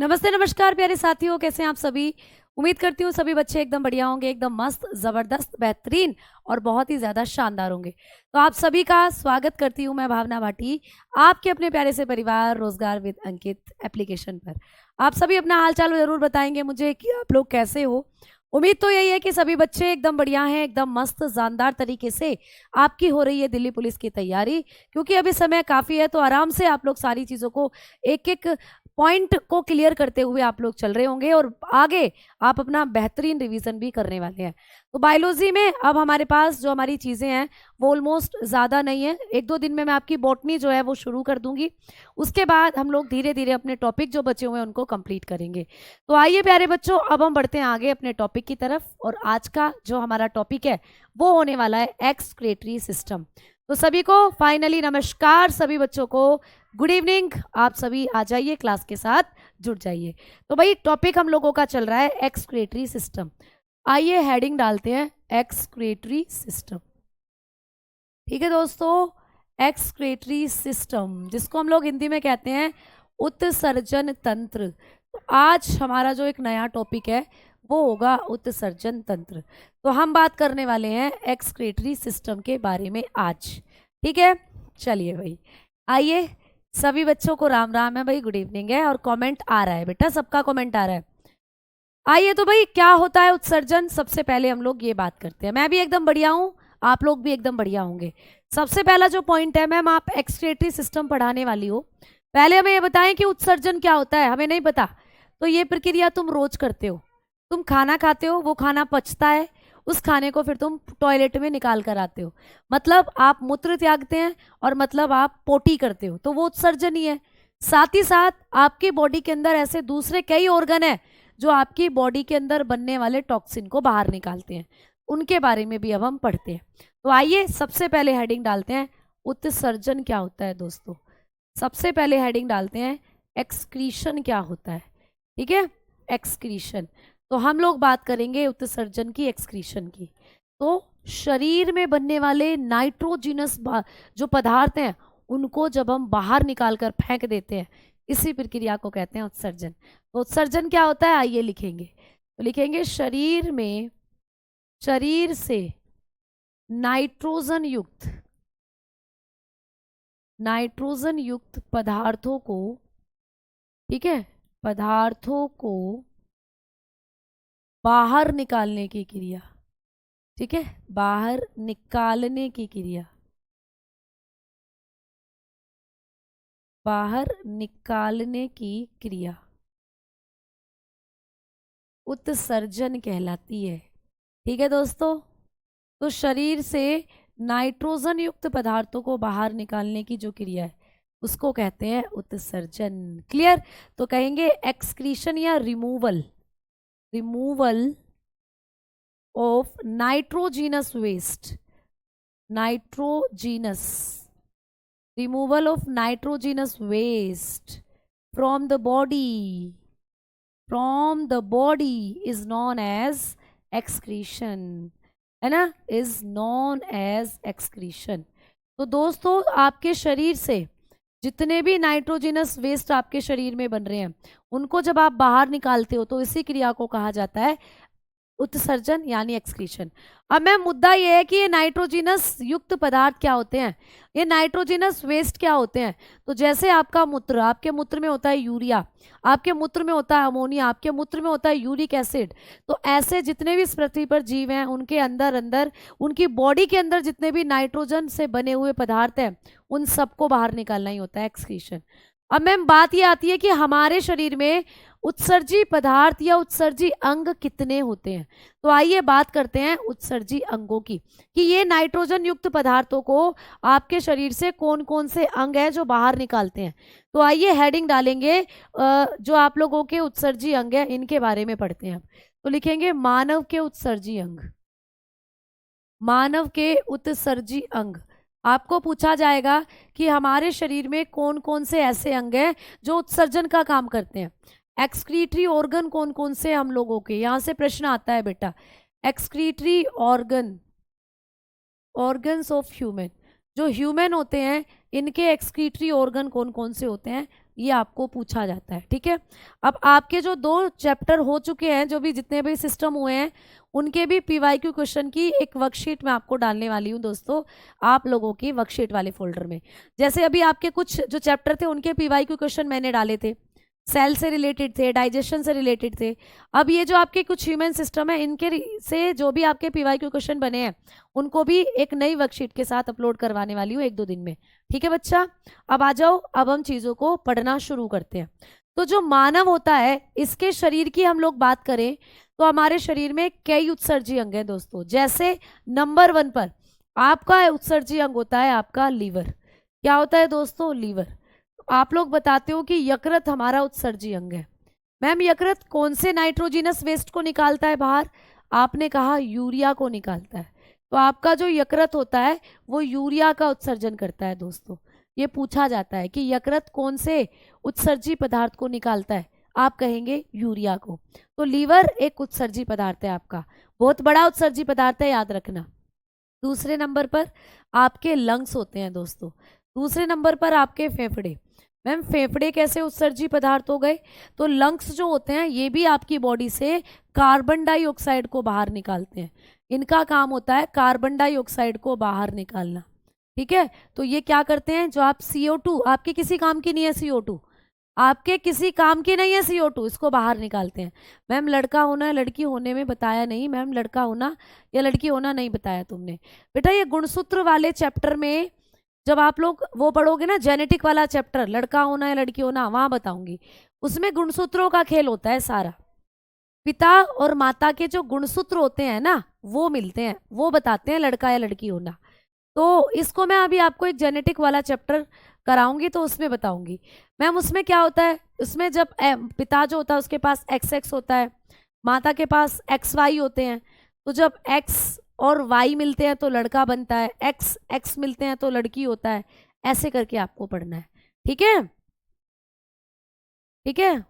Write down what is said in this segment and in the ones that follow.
नमस्ते नमस्कार प्यारे साथियों, कैसे हैं आप सभी। उम्मीद करती हूँ सभी बच्चे एकदम बढ़िया होंगे, एकदम मस्त जबरदस्त बेहतरीन और बहुत ही ज्यादा शानदार होंगे। तो आप सभी का स्वागत करती हूँ मैं भावना भाटी, आपके अपने प्यारे से परिवार रोजगार विद अंकित एप्लीकेशन पर। आप सभी अपना हाल चाल जरूर बताएंगे मुझे कि आप लोग कैसे हो। उम्मीद तो यही है कि सभी बच्चे एकदम बढ़िया हैं, एकदम मस्त जानदार तरीके से आपकी हो रही है दिल्ली पुलिस की तैयारी, क्योंकि अभी समय काफ़ी है तो आराम से आप लोग सारी चीज़ों को एक एक पॉइंट को क्लियर करते हुए आप लोग चल रहे होंगे और आगे आप अपना बेहतरीन रिवीजन भी करने वाले हैं। तो बायोलॉजी में अब हमारे पास जो हमारी चीज़ें हैं वो ऑलमोस्ट ज़्यादा नहीं है। एक दो दिन में मैं आपकी बॉटनी जो है वो शुरू कर दूंगी, उसके बाद हम लोग धीरे धीरे अपने टॉपिक जो बचे हुए हैं उनको कंप्लीट करेंगे। तो आइए प्यारे बच्चों, अब हम बढ़ते हैं आगे अपने टॉपिक की तरफ, और आज का जो हमारा टॉपिक है वो होने वाला है एक्सक्रीटरी सिस्टम। तो सभी को फाइनली नमस्कार, सभी बच्चों को गुड इवनिंग। आप सभी आ जाइए, क्लास के साथ जुड़ जाइए। तो भाई टॉपिक हम लोगों का चल रहा है एक्सक्रीटरी सिस्टम। आइए हेडिंग डालते हैं एक्सक्रीटरी सिस्टम। ठीक है दोस्तों, एक्सक्रीटरी सिस्टम जिसको हम लोग हिंदी में कहते हैं उत्सर्जन तंत्र। तो आज हमारा जो एक नया टॉपिक है वो होगा उत्सर्जन तंत्र। तो हम बात करने वाले हैं एक्सक्रीटरी सिस्टम के बारे में आज। ठीक है, चलिए भाई आइए। सभी बच्चों को राम राम है भाई, गुड इवनिंग है, और कमेंट आ रहा है बेटा, सबका कमेंट आ रहा है। आइए तो भाई क्या होता है उत्सर्जन, सबसे पहले हम लोग ये बात करते हैं। मैं भी एकदम बढ़िया हूँ, आप लोग भी एकदम बढ़िया होंगे। सबसे पहला जो पॉइंट है, मैम आप एक्सक्रीटरी सिस्टम पढ़ाने वाली हो, पहले हमें ये बताएं कि उत्सर्जन क्या होता है। हमें नहीं पता तो ये प्रक्रिया तुम रोज करते हो। तुम खाना खाते हो, वो खाना पचता है, उस खाने को फिर तुम टॉयलेट में निकाल कर आते हो, मतलब आप मूत्र त्यागते हैं और मतलब आप पोटी करते हो, तो वो उत्सर्जन ही है। साथ ही साथ आपकी बॉडी के अंदर ऐसे दूसरे कई ऑर्गन है जो आपकी बॉडी के अंदर बनने वाले टॉक्सिन को बाहर निकालते हैं, उनके बारे में भी अब हम पढ़ते हैं। तो आइए सबसे पहले हेडिंग डालते हैं उत्सर्जन क्या होता है दोस्तों। सबसे पहले हेडिंग डालते हैं एक्सक्रीशन क्या होता है। ठीक है, एक्सक्रीशन। तो हम लोग बात करेंगे उत्सर्जन की, एक्सक्रीशन की। तो शरीर में बनने वाले नाइट्रोजिनस जो पदार्थ हैं उनको जब हम बाहर निकाल कर फेंक देते हैं, इसी प्रक्रिया को कहते हैं उत्सर्जन। तो उत्सर्जन क्या होता है आइए लिखेंगे। तो लिखेंगे शरीर से नाइट्रोजन युक्त पदार्थों को, ठीक है, पदार्थों को बाहर निकालने की क्रिया। ठीक है, बाहर निकालने की क्रिया, बाहर निकालने की क्रिया उत्सर्जन कहलाती है। ठीक है दोस्तों, तो शरीर से नाइट्रोजन युक्त पदार्थों को बाहर निकालने की जो क्रिया है उसको कहते हैं उत्सर्जन। क्लियर। तो कहेंगे एक्सक्रीशन या removal of nitrogenous waste, nitrogenous removal of nitrogenous waste from the body is known as excretion, है ना, is known as excretion। तो दोस्तों आपके शरीर से जितने भी नाइट्रोजिनस वेस्ट आपके शरीर में बन रहे हैं उनको जब आप बाहर निकालते हो तो इसी क्रिया को कहा जाता है उत्सर्जन यानी एक्सक्रीशन। अब मैम मुद्दा ये है कि ये नाइट्रोजिनस युक्त पदार्थ क्या होते हैं, ये नाइट्रोजिनस वेस्ट क्या होते हैं। तो जैसे आपका मूत्र, आपके मूत्र में होता है यूरिया, आपके मूत्र में होता है अमोनिया, आपके मूत्र में होता है यूरिक एसिड। तो ऐसे जितने भी इस पृथ्वी पर जीव हैं उनके अंदर उनकी बॉडी के अंदर जितने भी नाइट्रोजन से बने हुए पदार्थ हैं उन सबको बाहर निकालना ही होता है एक्सक्रीशन। अब मैम बात ये आती है कि हमारे शरीर में उत्सर्जी पदार्थ या उत्सर्जी अंग कितने होते हैं। तो आइए बात करते हैं उत्सर्जी अंगों की, कि ये नाइट्रोजन युक्त पदार्थों को आपके शरीर से कौन कौन से अंग हैं जो बाहर निकालते हैं। तो आइए हेडिंग डालेंगे जो आप लोगों के उत्सर्जी अंग हैं इनके बारे में पढ़ते हैं। तो लिखेंगे मानव के उत्सर्जी अंग, मानव के उत्सर्जी अंग। आपको पूछा जाएगा कि हमारे शरीर में कौन कौन से ऐसे अंग हैं जो उत्सर्जन का काम करते हैं। एक्सक्रीटरी ऑर्गन कौन कौन से हम लोगों के, यहां से प्रश्न आता है बेटा। एक्सक्रीटरी ऑर्गन्स ऑफ ह्यूमन, जो ह्यूमन होते हैं इनके एक्सक्रीटरी ऑर्गन कौन कौन से होते हैं ये आपको पूछा जाता है। ठीक है, अब आपके जो 2 चैप्टर हो चुके हैं, जो भी जितने भी सिस्टम हुए हैं, उनके भी पीवाईक्यू क्वेश्चन की एक वर्कशीट मैं आपको डालने वाली हूँ दोस्तों, आप लोगों की वर्कशीट वाले फोल्डर में। जैसे अभी आपके कुछ जो चैप्टर थे उनके पीवाईक्यू क्वेश्चन मैंने डाले थे, सेल से रिलेटेड थे, डाइजेशन से रिलेटेड थे। अब ये जो आपके कुछ ह्यूमन सिस्टम है, इनके से जो भी आपके पीवाईक्यू क्वेश्चन बने हैं, उनको भी एक नई वर्कशीट के साथ अपलोड करवाने वाली हूँ 1-2 दिन में। ठीक है बच्चा, अब आ जाओ, अब हम चीज़ों को पढ़ना शुरू करते हैं। तो जो मानव होता है, इसके शरीर की हम लोग बात करें तो हमारे शरीर में कई उत्सर्जी अंग हैं दोस्तों। जैसे नंबर 1 पर आपका उत्सर्जी अंग होता है आपका लीवर। क्या होता है दोस्तों? लीवर। आप लोग बताते हो कि यकृत हमारा उत्सर्जी अंग है। मैम यकृत कौन से नाइट्रोजिनस वेस्ट को निकालता है बाहर? आपने कहा यूरिया को निकालता है। तो आपका जो यकृत होता है वो यूरिया का उत्सर्जन करता है दोस्तों। ये पूछा जाता है कि यकृत कौन से उत्सर्जी पदार्थ को निकालता है, आप कहेंगे यूरिया को। तो लीवर एक उत्सर्जी पदार्थ है आपका, बहुत बड़ा उत्सर्जी पदार्थ है, याद रखना। दूसरे नंबर पर आपके लंग्स होते हैं दोस्तों। दूसरे नंबर पर आपके फेफड़े। मैम फेफड़े कैसे उत्सर्जी पदार्थ हो गए? तो लंग्स जो होते हैं ये भी आपकी बॉडी से कार्बन डाइऑक्साइड को बाहर निकालते हैं। इनका काम होता है कार्बन डाइऑक्साइड को बाहर निकालना। ठीक है, तो ये क्या करते हैं, जो आप CO2, आपके किसी काम की नहीं है CO2, आपके किसी काम की नहीं है CO2, इसको बाहर निकालते हैं। मैम लड़का होना है लड़की होने में बताया नहीं, मैम लड़का होना या लड़की होना नहीं बताया तुमने। बेटा ये गुणसूत्र वाले चैप्टर में जब आप लोग वो पढ़ोगे ना, जेनेटिक वाला चैप्टर, लड़का होना या लड़की होना, वहां बताऊंगी। उसमें गुणसूत्रों का खेल होता है सारा। पिता और माता के जो गुणसूत्र होते हैं ना, वो मिलते हैं, वो बताते हैं लड़का या लड़की होना। तो इसको मैं अभी आपको एक जेनेटिक वाला चैप्टर कराऊंगी तो उसमें बताऊंगी। मैम उसमें क्या होता है, उसमें जब पिता जो होता है उसके पास XX होता है, माता के पास XY होते हैं। तो जब X और Y मिलते हैं तो लड़का बनता है, X मिलते हैं तो लड़की होता है। ऐसे करके आपको पढ़ना है। ठीक है, ठीक है,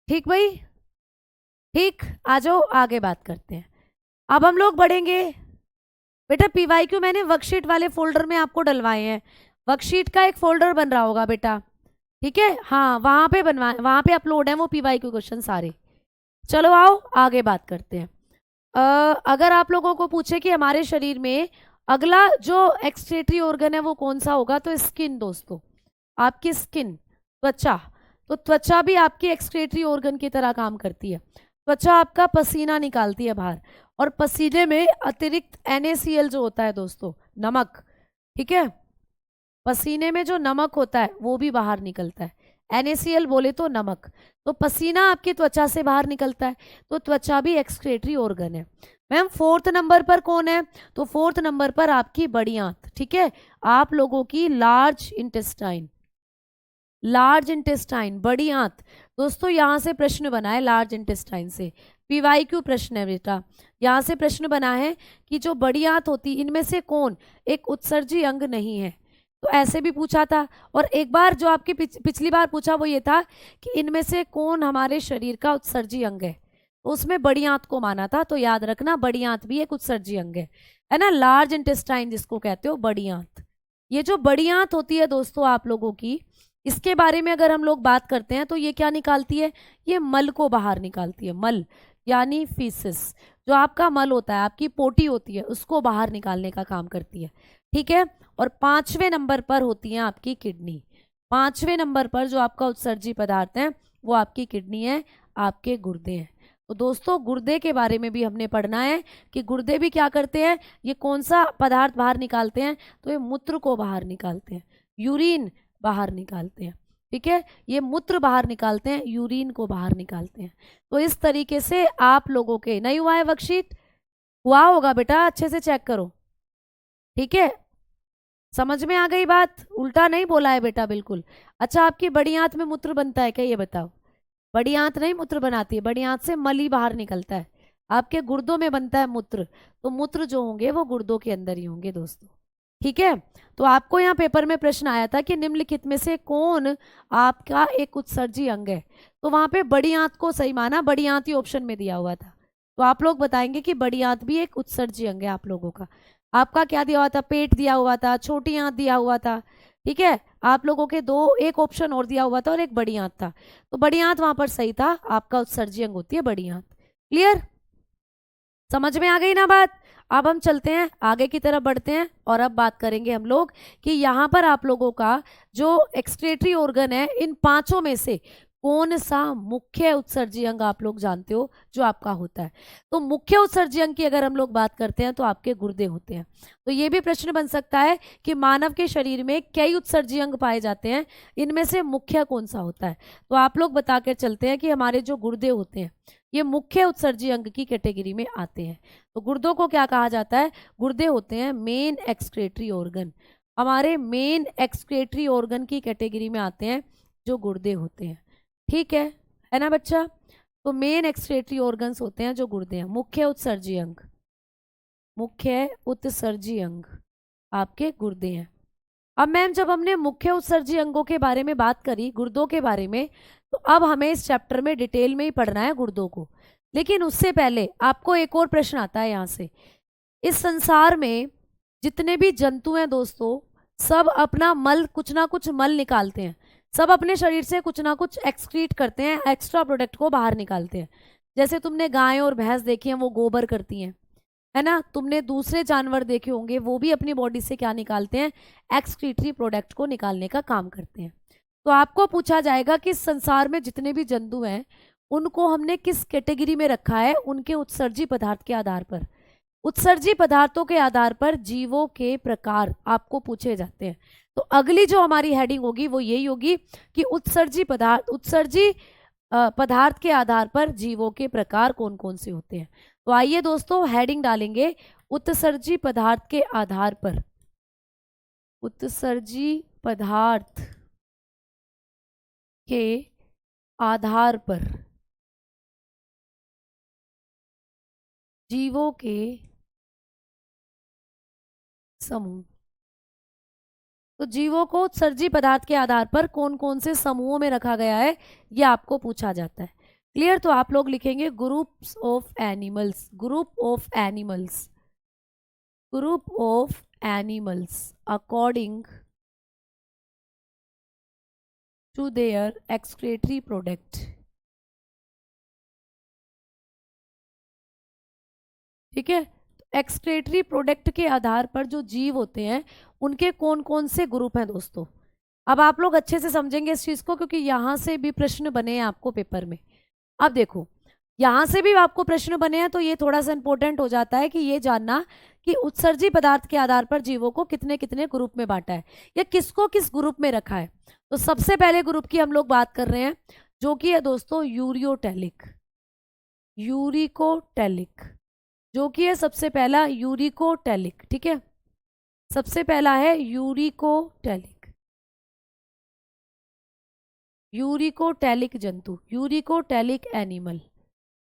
ठीक भाई, ठीक। आ जाओ आगे बात करते हैं। अब हम लोग बढ़ेंगे। बेटा पीवाईक्यू मैंने वर्कशीट वाले फोल्डर में आपको डलवाए हैं। वर्कशीट का एक फोल्डर बन रहा होगा बेटा, ठीक है, हाँ वहां पे बनवा, वहां पे अपलोड है वो पीवाईक्यू क्वेश्चन सारे। चलो आओ आगे बात करते हैं। अगर आप लोगों को पूछे कि हमारे शरीर में अगला जो एक्सक्रीटरी ऑर्गन है वो कौन सा होगा, तो स्किन दोस्तों, आपकी स्किन, त्वचा। तो त्वचा भी आपकी एक्सक्रीटरी ऑर्गन की तरह काम करती है। त्वचा आपका पसीना निकालती है बाहर, और पसीने में अतिरिक्त NaCl जो होता है दोस्तों, नमक, ठीक है, पसीने में जो नमक होता है वो भी बाहर निकलता है। NaCl बोले तो नमक। तो पसीना आपकी त्वचा से बाहर निकलता है, तो त्वचा भी एक्सक्रीटरी ऑर्गन है। मैम 4th नंबर पर कौन है? तो 4th नंबर पर आपकी बड़ी आंत। ठीक है, आप लोगों की लार्ज इंटेस्टाइन, लार्ज इंटेस्टाइन, बड़ी आंत। दोस्तों यहां से प्रश्न बना है लार्ज इंटेस्टाइन से, पीवाईक्यू प्रश्न है बेटा। यहां से प्रश्न बना है कि जो बड़ी आंत होती इनमें से कौन एक उत्सर्जी अंग नहीं है। तो ऐसे भी पूछा था। और एक बार जो आपकी पिछली बार पूछा वो ये था कि इनमें से कौन हमारे शरीर का उत्सर्जी अंग है, तो उसमें बड़ी आंत को माना था। तो याद रखना बड़ी आंत भी एक उत्सर्जी अंग है ना, लार्ज इंटेस्टाइन जिसको कहते हो बड़ी आंत। ये जो बड़ी आंत होती है दोस्तों आप लोगों की, इसके बारे में अगर हम लोग बात करते हैं तो ये क्या निकालती है, ये मल को बाहर निकालती है। मल यानी फीसिस, जो आपका मल होता है, आपकी पोटी होती है, उसको बाहर निकालने का काम करती है। ठीक है, और 5वें नंबर पर होती है आपकी किडनी। 5वें नंबर पर जो आपका उत्सर्जी पदार्थ है वो आपकी किडनी है, आपके गुर्दे हैं। तो दोस्तों गुर्दे के बारे में भी हमने पढ़ना है कि गुर्दे भी क्या करते हैं, ये कौन सा पदार्थ बाहर निकालते हैं, तो ये मूत्र को बाहर निकालते हैं, यूरिन बाहर निकालते हैं। ठीक है, ये मूत्र बाहर निकालते हैं, यूरिन को बाहर निकालते हैं। तो इस तरीके से आप लोगों के, नहीं हुआ है वर्कशीट? हुआ होगा बेटा, अच्छे से चेक करो। ठीक है, समझ में आ गई बात? उल्टा नहीं बोला है बेटा, बिल्कुल। अच्छा आपकी बड़ी आंत में मूत्र बनता है क्या, ये बताओ? बड़ी आंत नहीं मूत्र बनाती है, बड़ी आंत से मल ही बाहर निकलता है। आपके गुर्दों में बनता है मूत्र, तो मूत्र जो होंगे वो गुर्दों के अंदर ही होंगे दोस्तों। ठीक है, तो आपको यहाँ पेपर में प्रश्न आया था कि निम्नलिखित में से कौन आपका एक उत्सर्जी अंग है, तो वहां पे बड़ी आंत को सही माना, बड़ी आंत ही ऑप्शन में दिया हुआ था। तो आप लोग बताएंगे कि बड़ी आंत भी एक उत्सर्जी अंग है आप लोगों का। आपका क्या दिया हुआ था, पेट दिया हुआ था, छोटी आंत दिया हुआ था, ठीक है। आप लोगों के दो, एक ऑप्शन और दिया हुआ था और एक बड़ी आंत था, तो बड़ी आंत वहां पर सही था, आपका उत्सर्जी अंग होती है बड़ी आंत। क्लियर, समझ में आ गई ना बात। अब हम चलते हैं आगे की तरफ बढ़ते हैं और अब बात करेंगे हम लोग कि यहाँ पर आप लोगों का जो एक्सक्रीटरी ऑर्गन है, इन पांचों में से कौन सा मुख्य उत्सर्जी अंग आप लोग जानते हो जो आपका होता है। तो मुख्य उत्सर्जी अंग की अगर हम लोग बात करते हैं तो आपके गुर्दे होते हैं। तो ये भी प्रश्न बन सकता है कि मानव के शरीर में कई उत्सर्जी अंग पाए जाते हैं, इनमें से मुख्य कौन सा होता है। तो आप लोग बता कर चलते हैं कि हमारे जो गुर्दे होते हैं ये मुख्य उत्सर्जी अंग की कैटेगरी में आते हैं। तो गुर्दों को क्या कहा जाता है, गुर्दे होते हैं मेन एक्सक्रीटरी ऑर्गन, हमारे मेन एक्सक्रीटरी ऑर्गन की कैटेगरी में आते हैं जो गुर्दे होते हैं। ठीक है ना बच्चा। तो मेन एक्सक्रीटरी ऑर्गन्स होते हैं जो गुर्दे हैं, मुख्य उत्सर्जी अंग, मुख्य उत्सर्जी अंग आपके गुर्दे हैं। अब मैम जब हमने मुख्य उत्सर्जी अंगों के बारे में बात करी, गुर्दों के बारे में, तो अब हमें इस चैप्टर में डिटेल में ही पढ़ना है गुर्दों को। लेकिन उससे पहले आपको एक और प्रश्न आता है यहाँ से, इस संसार में जितने भी जंतु हैं दोस्तों, सब अपना मल, कुछ ना कुछ मल निकालते हैं, सब अपने शरीर से कुछ ना कुछ एक्सक्रीट करते हैं, एक्स्ट्रा प्रोडक्ट को बाहर निकालते हैं। जैसे तुमने गाय और भैंस देखी हैं, वो गोबर करती हैं, है ना। तुमने दूसरे जानवर देखे होंगे, वो भी अपनी बॉडी से क्या निकालते हैं, एक्सक्रीटरी प्रोडक्ट को निकालने का काम करते हैं। तो आपको पूछा जाएगा कि संसार में जितने भी जंतु हैं उनको हमने किस कैटेगरी में रखा है, उनके उत्सर्जी पदार्थ के आधार पर। उत्सर्जी पदार्थों के आधार पर जीवों के प्रकार आपको पूछे जाते हैं। तो अगली जो हमारी हेडिंग होगी वो यही होगी कि उत्सर्जी पदार्थ, उत्सर्जी पदार्थ के आधार पर जीवों के प्रकार कौन कौन से होते हैं। तो आइए दोस्तों हेडिंग डालेंगे, उत्सर्जी पदार्थ के आधार पर, उत्सर्जी पदार्थ के आधार पर जीवों के समूह। तो जीवों को उत्सर्जी पदार्थ के आधार पर कौन कौन से समूहों में रखा गया है ये आपको पूछा जाता है। क्लियर, तो आप लोग लिखेंगे groups of animals, group of animals, group of animals according to their excretory product. ठीक है, एक्सक्रीटरी प्रोडक्ट के आधार पर जो जीव होते हैं उनके कौन कौन से ग्रुप हैं दोस्तों। अब आप लोग अच्छे से समझेंगे इस चीज को, क्योंकि यहां से भी प्रश्न बने हैं आपको पेपर में। अब देखो, यहां से भी आपको प्रश्न बने हैं, तो ये थोड़ा सा इंपॉर्टेंट हो जाता है कि ये जानना कि उत्सर्जी पदार्थ के आधार पर जीवों को कितने कितने ग्रुप में बांटा है या किसको किस ग्रुप में रखा है। तो सबसे पहले ग्रुप की हम लोग बात कर रहे हैं जो कि है दोस्तों यूरियोटेलिक, यूरिकोटेलिक, जो कि है सबसे पहला यूरिकोटेलिक। ठीक है, सबसे पहला है यूरिकोटेलिक, यूरिकोटेलिक जंतु, यूरिकोटेलिक एनिमल।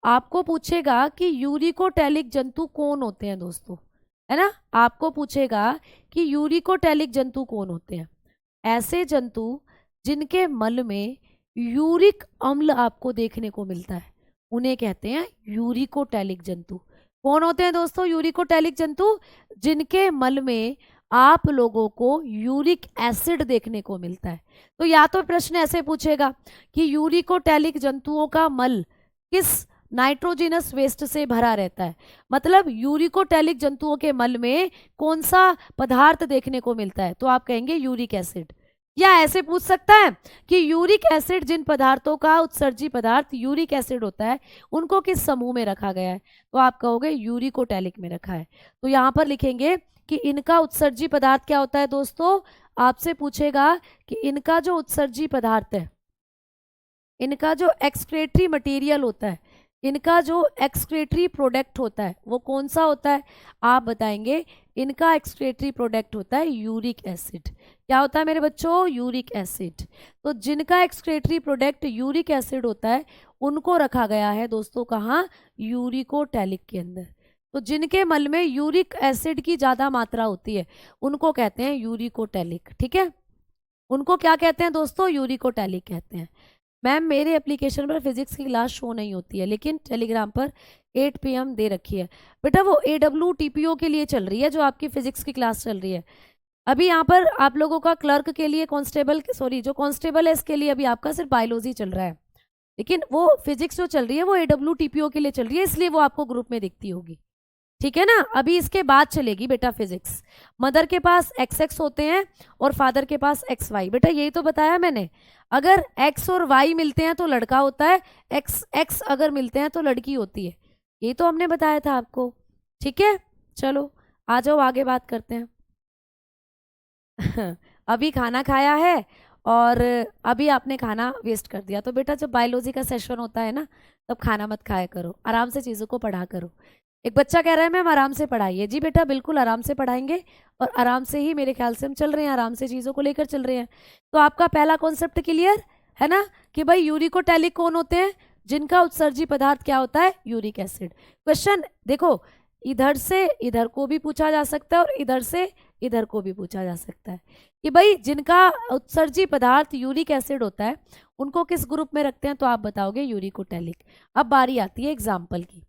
आपको पूछेगा कि यूरिकोटेलिक जंतु कौन होते हैं दोस्तों, है ना। आपको पूछेगा कि यूरिकोटेलिक जंतु कौन होते हैं। ऐसे जंतु जिनके मल में यूरिक अम्ल आपको देखने को मिलता है उन्हें कहते हैं यूरिकोटेलिक जंतु। कौन होते हैं दोस्तों यूरिकोटेलिक जंतु, जिनके मल में आप लोगों को यूरिक एसिड देखने को मिलता है। तो या तो प्रश्न ऐसे पूछेगा कि यूरिकोटेलिक जंतुओं का मल किस नाइट्रोजिनस वेस्ट से भरा रहता है, मतलब यूरिकोटेलिक जंतुओं के मल में कौन सा पदार्थ देखने को मिलता है, तो आप कहेंगे यूरिक एसिड। या ऐसे पूछ सकता है कि यूरिक एसिड, जिन पदार्थों का उत्सर्जी पदार्थ यूरिक एसिड होता है उनको किस समूह में रखा गया है, तो आप कहोगे यूरिकोटेलिक में रखा है। तो यहाँ पर लिखेंगे कि इनका उत्सर्जी पदार्थ क्या होता है दोस्तों। आपसे पूछेगा कि इनका जो उत्सर्जी पदार्थ है, इनका जो एक्सक्रीटरी मटेरियल होता है, इनका जो एक्सक्रीटरी प्रोडक्ट होता है वो कौन सा होता है। आप बताएंगे इनका एक्सक्रीटरी प्रोडक्ट होता है यूरिक एसिड। क्या होता है मेरे बच्चों, यूरिक एसिड। तो जिनका एक्सक्रीटरी प्रोडक्ट यूरिक एसिड होता है उनको रखा गया है दोस्तों कहाँ, यूरिकोटेलिक के अंदर। तो जिनके मल में यूरिक एसिड की ज़्यादा मात्रा होती है उनको कहते हैं यूरिकोटेलिक। ठीक है, उनको क्या कहते हैं दोस्तों, यूरिकोटेलिक कहते हैं। मैम मेरे एप्लीकेशन पर फिजिक्स की क्लास शो नहीं होती है, लेकिन टेलीग्राम पर 8 PM दे रखी है। बेटा वो AWTPO के लिए चल रही है, जो आपकी फिजिक्स की क्लास चल रही है। अभी यहाँ पर आप लोगों का क्लर्क के लिए कांस्टेबल, सॉरी जो कांस्टेबल है इसके लिए अभी आपका सिर्फ बायोलॉजी चल रहा है, लेकिन वो फिजिक्स जो चल रही है वो AWTPO के लिए चल रही है, इसलिए वो आपको ग्रुप में दिखती होगी। ठीक है ना। अभी इसके बाद चलेगी बेटा फिजिक्स। मदर के पास XX होते हैं और फादर के पास XY। बेटा यही तो बताया मैंने, अगर X और Y मिलते हैं तो लड़का होता है, X अगर मिलते हैं तो लड़की होती है। यही तो हमने बताया था आपको। ठीक है, चलो आ जाओ आगे बात करते हैं। अभी खाना खाया है और अभी आपने खाना वेस्ट कर दिया, तो बेटा जब बायोलॉजी का सेशन होता है ना, तब खाना मत खाया करो, आराम से चीज़ों को पढ़ा करो। एक बच्चा कह रहा है मैम आराम से पढ़ाइए। जी बेटा बिल्कुल आराम से पढ़ाएंगे, और आराम से ही मेरे ख्याल से हम चल रहे हैं, आराम से चीज़ों को लेकर चल रहे हैं। तो आपका पहला कॉन्सेप्ट क्लियर है ना, कि भाई यूरिकोटैलिक कौन होते हैं, जिनका उत्सर्जी पदार्थ क्या होता है, यूरिक एसिड। क्वेश्चन देखो, इधर से इधर को भी पूछा जा सकता है और इधर से इधर को भी पूछा जा सकता है, कि भाई जिनका उत्सर्जी पदार्थ यूरिक एसिड होता है उनको किस ग्रुप में रखते हैं, तो आप बताओगे यूरिकोटैलिक। अब बारी आती है एग्जाम्पल की,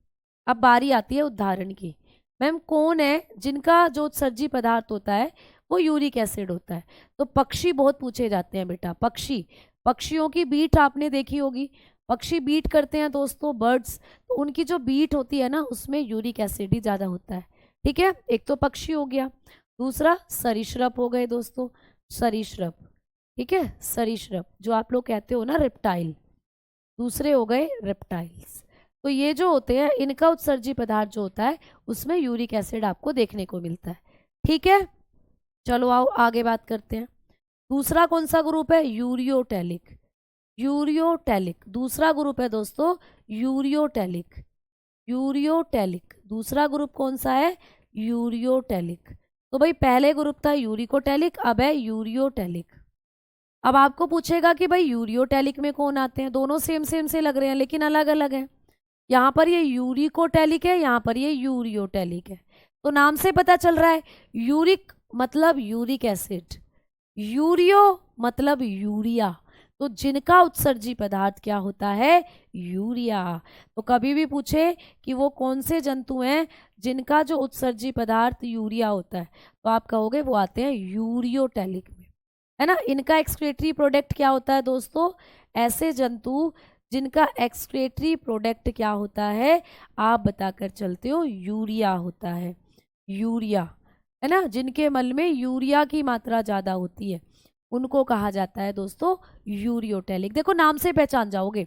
अब बारी आती है उदाहरण की। मैम कौन है जिनका जो उत्सर्जी पदार्थ होता है वो यूरिक एसिड होता है, तो पक्षी बहुत पूछे जाते हैं बेटा। पक्षी, पक्षियों की बीट आपने देखी होगी, पक्षी बीट करते हैं दोस्तों, बर्ड्स, तो उनकी जो बीट होती है ना उसमें यूरिक एसिड ही ज़्यादा होता है। ठीक है, एक तो पक्षी हो गया, दूसरा सरीसृप हो गए दोस्तों, सरीसृप। ठीक है, सरीसृप जो आप लोग कहते हो ना रेप्टाइल, दूसरे हो गए रेप्टाइल्स। तो ये जो होते हैं इनका उत्सर्जी पदार्थ जो होता है उसमें यूरिक एसिड आपको देखने को मिलता है। ठीक है, चलो आओ आगे बात करते हैं। दूसरा कौन सा ग्रुप है, यूरियोटैलिक। यूरियोटैलिक दूसरा ग्रुप है दोस्तों, यूरियोटैलिक। यूरियोटैलिक दूसरा ग्रुप कौन सा है, यूरियोटैलिक। तो भाई पहले ग्रुप था यूरिकोटैलिक, अब है यूरियोटैलिक। अब आपको पूछेगा कि भाई यूरियोटैलिक में कौन आते हैं, दोनों सेम सेम से लग रहे हैं लेकिन अलग अलग हैं। यहाँ पर ये यूरिकोटैलिक है, यहाँ पर ये यूरियोटैलिक है। तो नाम से पता चल रहा है, यूरिक मतलब यूरिक एसिड, यूरियो मतलब यूरिया, तो जिनका उत्सर्जी पदार्थ क्या होता है, यूरिया। तो कभी भी पूछे कि वो कौन से जंतु हैं जिनका जो उत्सर्जी पदार्थ यूरिया होता है, तो आप कहोगे वो आते हैं यूरियोटैलिक में, है ना। इनका एक्सक्रीटरी प्रोडक्ट क्या होता है दोस्तों, ऐसे जंतु जिनका एक्सक्रीटरी प्रोडक्ट क्या होता है, आप बताकर चलते हो, यूरिया होता है, यूरिया, है ना। जिनके मल में यूरिया की मात्रा ज़्यादा होती है उनको कहा जाता है दोस्तों यूरियोटैलिक। देखो नाम से पहचान जाओगे,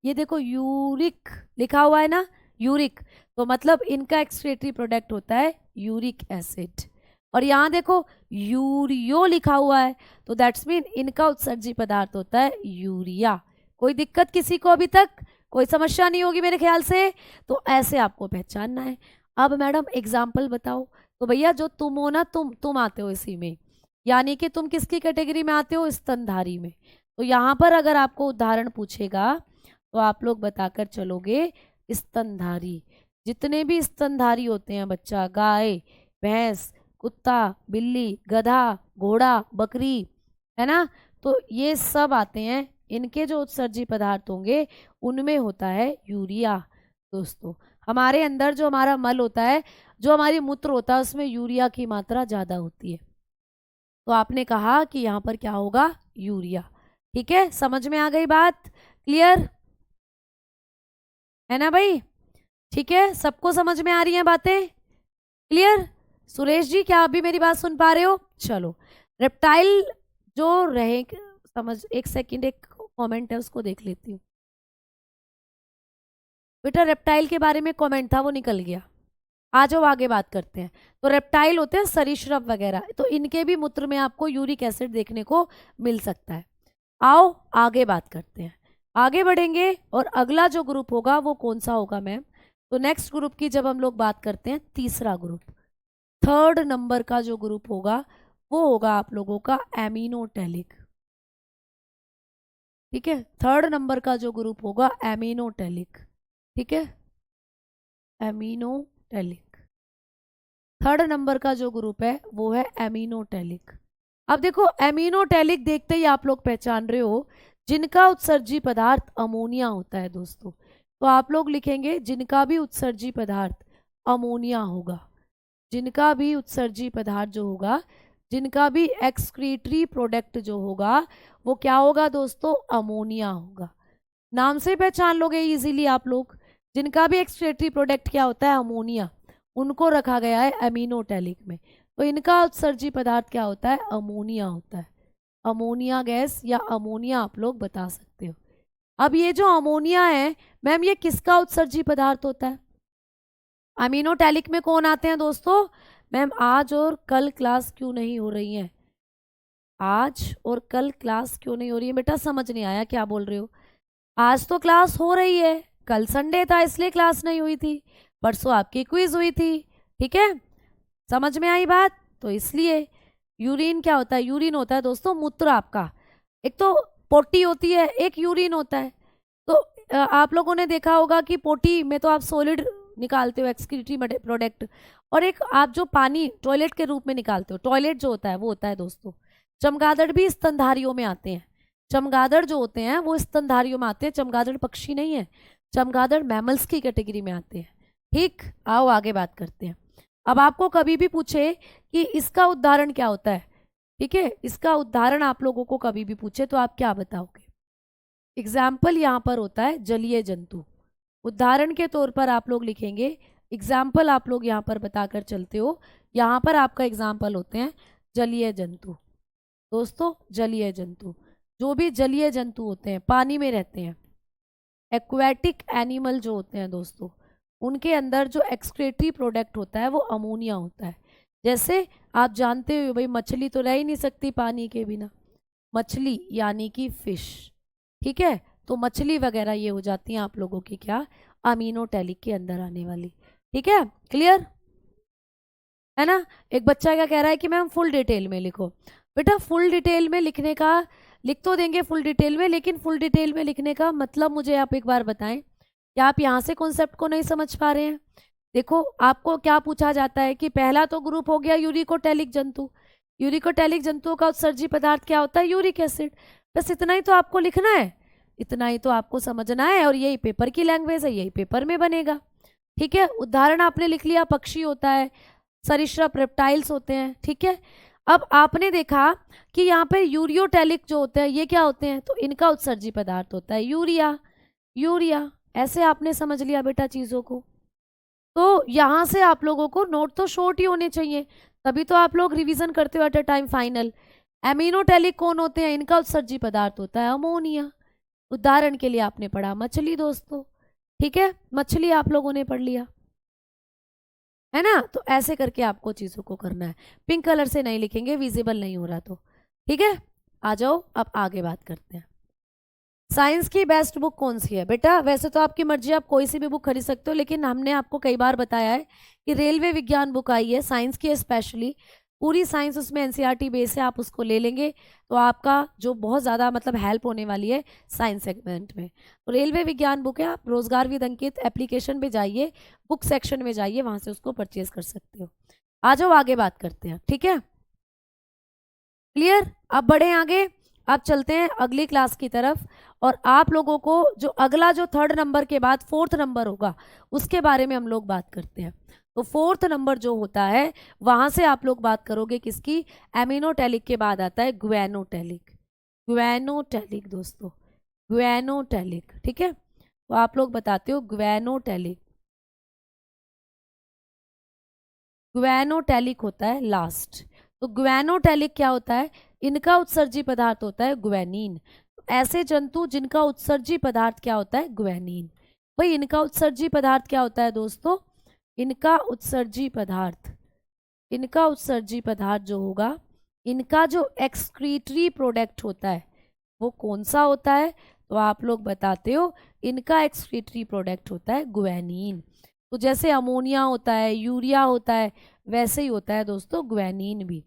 ये देखो यूरिक लिखा हुआ है ना, यूरिक, तो मतलब इनका एक्सक्रीटरी प्रोडक्ट होता है यूरिक एसिड। और यहाँ देखो यूरियो लिखा हुआ है, तो दैट्स मीन इनका उत्सर्जी पदार्थ होता है यूरिया। कोई दिक्कत किसी को अभी तक, कोई समस्या नहीं होगी मेरे ख्याल से। तो ऐसे आपको पहचानना है। अब मैडम एग्जाम्पल बताओ, तो भैया जो तुम हो ना, तुम आते हो इसी में, यानी कि तुम किसकी कैटेगरी में आते हो, स्तनधारी में। तो यहाँ पर अगर आपको उदाहरण पूछेगा तो आप लोग बताकर चलोगे स्तनधारी। जितने भी स्तनधारी होते हैं बच्चा, गाय, भैंस, कुत्ता, बिल्ली, गधा, घोड़ा, बकरी, है ना, तो ये सब आते हैं। इनके जो उत्सर्जी पदार्थ होंगे उनमें होता है यूरिया। दोस्तों हमारे अंदर जो हमारा मल होता है, जो हमारी मूत्र होता है, उसमें यूरिया की मात्रा ज़्यादा होती है। तो आपने कहा कि यहाँ पर क्या होगा, यूरिया। ठीक है, समझ में आ गई बात, क्लियर है ना भाई। ठीक है, सबको समझ में आ रही हैं बातें, क्लियर। सुरेश जी क्या आप भी मेरी बात सुन पा रहे हो, चलो। रेप्टाइल जो रहे, समझ, एक सेकंड, एक कमेंट है उसको देख लेती हूँ बेटा। रेप्टाइल के बारे में कमेंट था वो निकल गया, आ जाओ आगे बात करते हैं। तो रेप्टाइल होते हैं सरीसृप वगैरह, तो इनके भी मूत्र में आपको यूरिक एसिड देखने को मिल सकता है। आओ आगे बात करते हैं, आगे बढ़ेंगे। और अगला जो ग्रुप होगा वो कौन सा होगा मैम, तो नेक्स्ट ग्रुप की जब हम लोग बात करते हैं, तीसरा ग्रुप, थर्ड नंबर का जो ग्रुप होगा वो होगा आप लोगों का एमिनोटैलिक। ठीक है, थर्ड नंबर का जो ग्रुप होगा एमिनोटैलिक। ठीक है, एमिनोटैलिक, थर्ड नंबर का जो ग्रुप है वो है एमिनोटैलिक। अब देखो एमिनोटैलिक देखते ही आप लोग पहचान रहे हो जिनका उत्सर्जी पदार्थ अमोनिया होता है दोस्तों, तो आप लोग लिखेंगे जिनका भी उत्सर्जी पदार्थ अमोनिया होगा, जिनका भी उत्सर्जी पदार्थ जो होगा, जिनका भी एक्सक्रीटरी प्रोडक्ट जो होगा वो क्या होगा दोस्तों, अमोनिया होगा। नाम से पहचान लोगे इजीली आप लोग, जिनका भी एक्सक्रीटरी प्रोडक्ट क्या होता है, अमोनिया, उनको रखा गया है एमिनोटैलिक में। तो इनका उत्सर्जी पदार्थ क्या होता है, अमोनिया होता है। अमोनिया गैस या अमोनिया आप लोग बता सकते हो। अब ये जो अमोनिया है मैम, ये किसका उत्सर्जी पदार्थ होता है? अमीनोटैलिक में कौन आते हैं दोस्तों? मैम आज और कल क्लास क्यों नहीं हो रही है? आज और कल क्लास क्यों नहीं हो रही है बेटा? समझ नहीं आया क्या बोल रहे हो? आज तो क्लास हो रही है, कल संडे था इसलिए क्लास नहीं हुई थी, परसों आपकी क्विज हुई थी, ठीक है, समझ में आई बात? तो इसलिए यूरिन क्या होता है, यूरिन होता है दोस्तों मूत्र आपका, एक तो पोटी होती है, एक यूरिन होता है। तो आप लोगों ने देखा होगा कि पोटी में तो आप सॉलिड निकालते हो एक्सक्रीटरी प्रोडक्ट, और एक आप जो पानी टॉयलेट के रूप में निकालते हो, टॉयलेट जो होता है वो होता है दोस्तों। चमगादड़ भी स्तनधारियों में आते हैं, चमगादड़ जो होते हैं वो स्तनधारियों में आते हैं, चमगादड़ पक्षी नहीं है, चमगादड़ मैमल्स की कैटेगरी में आते हैं। ठीक, आओ आगे बात करते हैं। अब आपको कभी भी पूछे कि इसका उदाहरण क्या होता है, ठीक है, इसका उदाहरण आप लोगों को कभी भी पूछे तो आप क्या बताओगे? एग्जाम्पल यहाँ पर होता है जलीय जंतु। उदाहरण के तौर पर आप लोग लिखेंगे, एग्जाम्पल आप लोग यहाँ पर बताकर चलते हो, यहाँ पर आपका एग्जाम्पल होते हैं जलीय जंतु। दोस्तों जलीय जंतु, जो भी जलीय जंतु होते हैं पानी में रहते हैं, एक्वेटिक एनिमल जो होते हैं दोस्तों, उनके अंदर जो एक्सक्रीटरी प्रोडक्ट होता है वो अमोनिया होता है। जैसे आप जानते हो भाई, मछली तो रह ही नहीं सकती पानी के बिना, मछली यानी कि फिश, ठीक है, तो मछली वगैरह ये हो जाती हैं आप लोगों की क्या, अमीनोटैलिक के अंदर आने वाली, ठीक है, क्लियर है ना? एक बच्चा क्या कह रहा है कि मैम फुल डिटेल में लिखो। बेटा फुल डिटेल में लिखने का, लिख तो देंगे फुल डिटेल में, लेकिन फुल डिटेल में लिखने का मतलब मुझे आप एक बार बताएं, क्या आप यहाँ से कॉन्सेप्ट को नहीं समझ पा रहे हैं? देखो आपको क्या पूछा जाता है कि पहला तो ग्रुप हो गया यूरिकोटैलिक जंतु, यूरिकोटैलिक जंतुओं का उत्सर्जी पदार्थ क्या होता है, यूरिक एसिड। बस इतना ही तो आपको लिखना है, इतना ही तो आपको समझना है, और यही पेपर की लैंग्वेज है, यही पेपर में बनेगा, ठीक है। उदाहरण आपने लिख लिया, पक्षी होता है, सरीसृप रेप्टाइल्स होते हैं, ठीक है। अब आपने देखा कि यहाँ पे यूरियोटैलिक जो होते हैं ये क्या होते हैं, तो इनका उत्सर्जी पदार्थ होता है यूरिया, यूरिया, ऐसे आपने समझ लिया बेटा चीज़ों को। तो यहाँ से आप लोगों को नोट तो शॉर्ट ही होने चाहिए, तभी तो आप लोग रिवीजन करते हो एट अ टाइम फाइनल। एमिनोटैलिक कौन होते हैं, इनका उत्सर्जी पदार्थ होता है अमोनिया। उदाहरण के लिए आपने पढ़ा मछली दोस्तों, ठीक है, मछली आप लोगों ने पढ़ लिया है ना। तो ऐसे करके आपको चीज़ों को करना है, पिंक कलर से नहीं लिखेंगे, विजिबल नहीं हो रहा तो, ठीक है। आ जाओ अब आगे बात करते हैं। साइंस की बेस्ट बुक कौन सी है बेटा? वैसे तो आपकी मर्जी, आप कोई सी भी बुक खरीद सकते हो, लेकिन हमने आपको कई बार बताया है कि रेलवे विज्ञान बुक आई है साइंस की, स्पेशली पूरी साइंस उसमें एनसीईआरटी बेस है, आप उसको ले लेंगे तो आपका जो बहुत ज़्यादा मतलब हेल्प होने वाली है साइंस सेगमेंट में। तो रेलवे विज्ञान बुक है, आप रोजगार विद अंकित एप्लीकेशन पे जाइए, बुक सेक्शन में जाइए, वहाँ से उसको परचेज कर सकते हो। आ जाओ आगे बात करते हैं, ठीक है, क्लियर। अब बढ़े आगे, अब चलते हैं अगली क्लास की तरफ, और आप लोगों को जो अगला जो थर्ड नंबर के बाद फोर्थ नंबर होगा उसके बारे में हम लोग बात करते हैं। तो फोर्थ नंबर जो होता है वहां से आप लोग बात करोगे किसकी, एमिनोटैलिक के बाद आता है ग्वेनोटैलिक, ग्वेनोटैलिक दोस्तों, ग्वेनोटैलिक, ठीक है। तो आप लोग बताते हो ग्वेनोटैलिक, ग्वेनोटैलिक होता है लास्ट। तो ग्वेनोटैलिक क्या होता है, इनका उत्सर्जी पदार्थ होता है ग्वेनिन। ऐसे जंतु जिनका उत्सर्जी पदार्थ क्या होता है, ग्वेनिन। भाई इनका उत्सर्जी पदार्थ क्या होता है दोस्तों, इनका उत्सर्जी पदार्थ, इनका उत्सर्जी पदार्थ जो होगा, इनका जो एक्सक्रीटरी प्रोडक्ट होता है वो कौन सा होता है, तो आप लोग बताते हो इनका एक्सक्रीटरी प्रोडक्ट होता है ग्वेनिन। तो जैसे अमोनिया होता है, यूरिया होता है, वैसे ही होता है दोस्तों ग्वेनिन भी।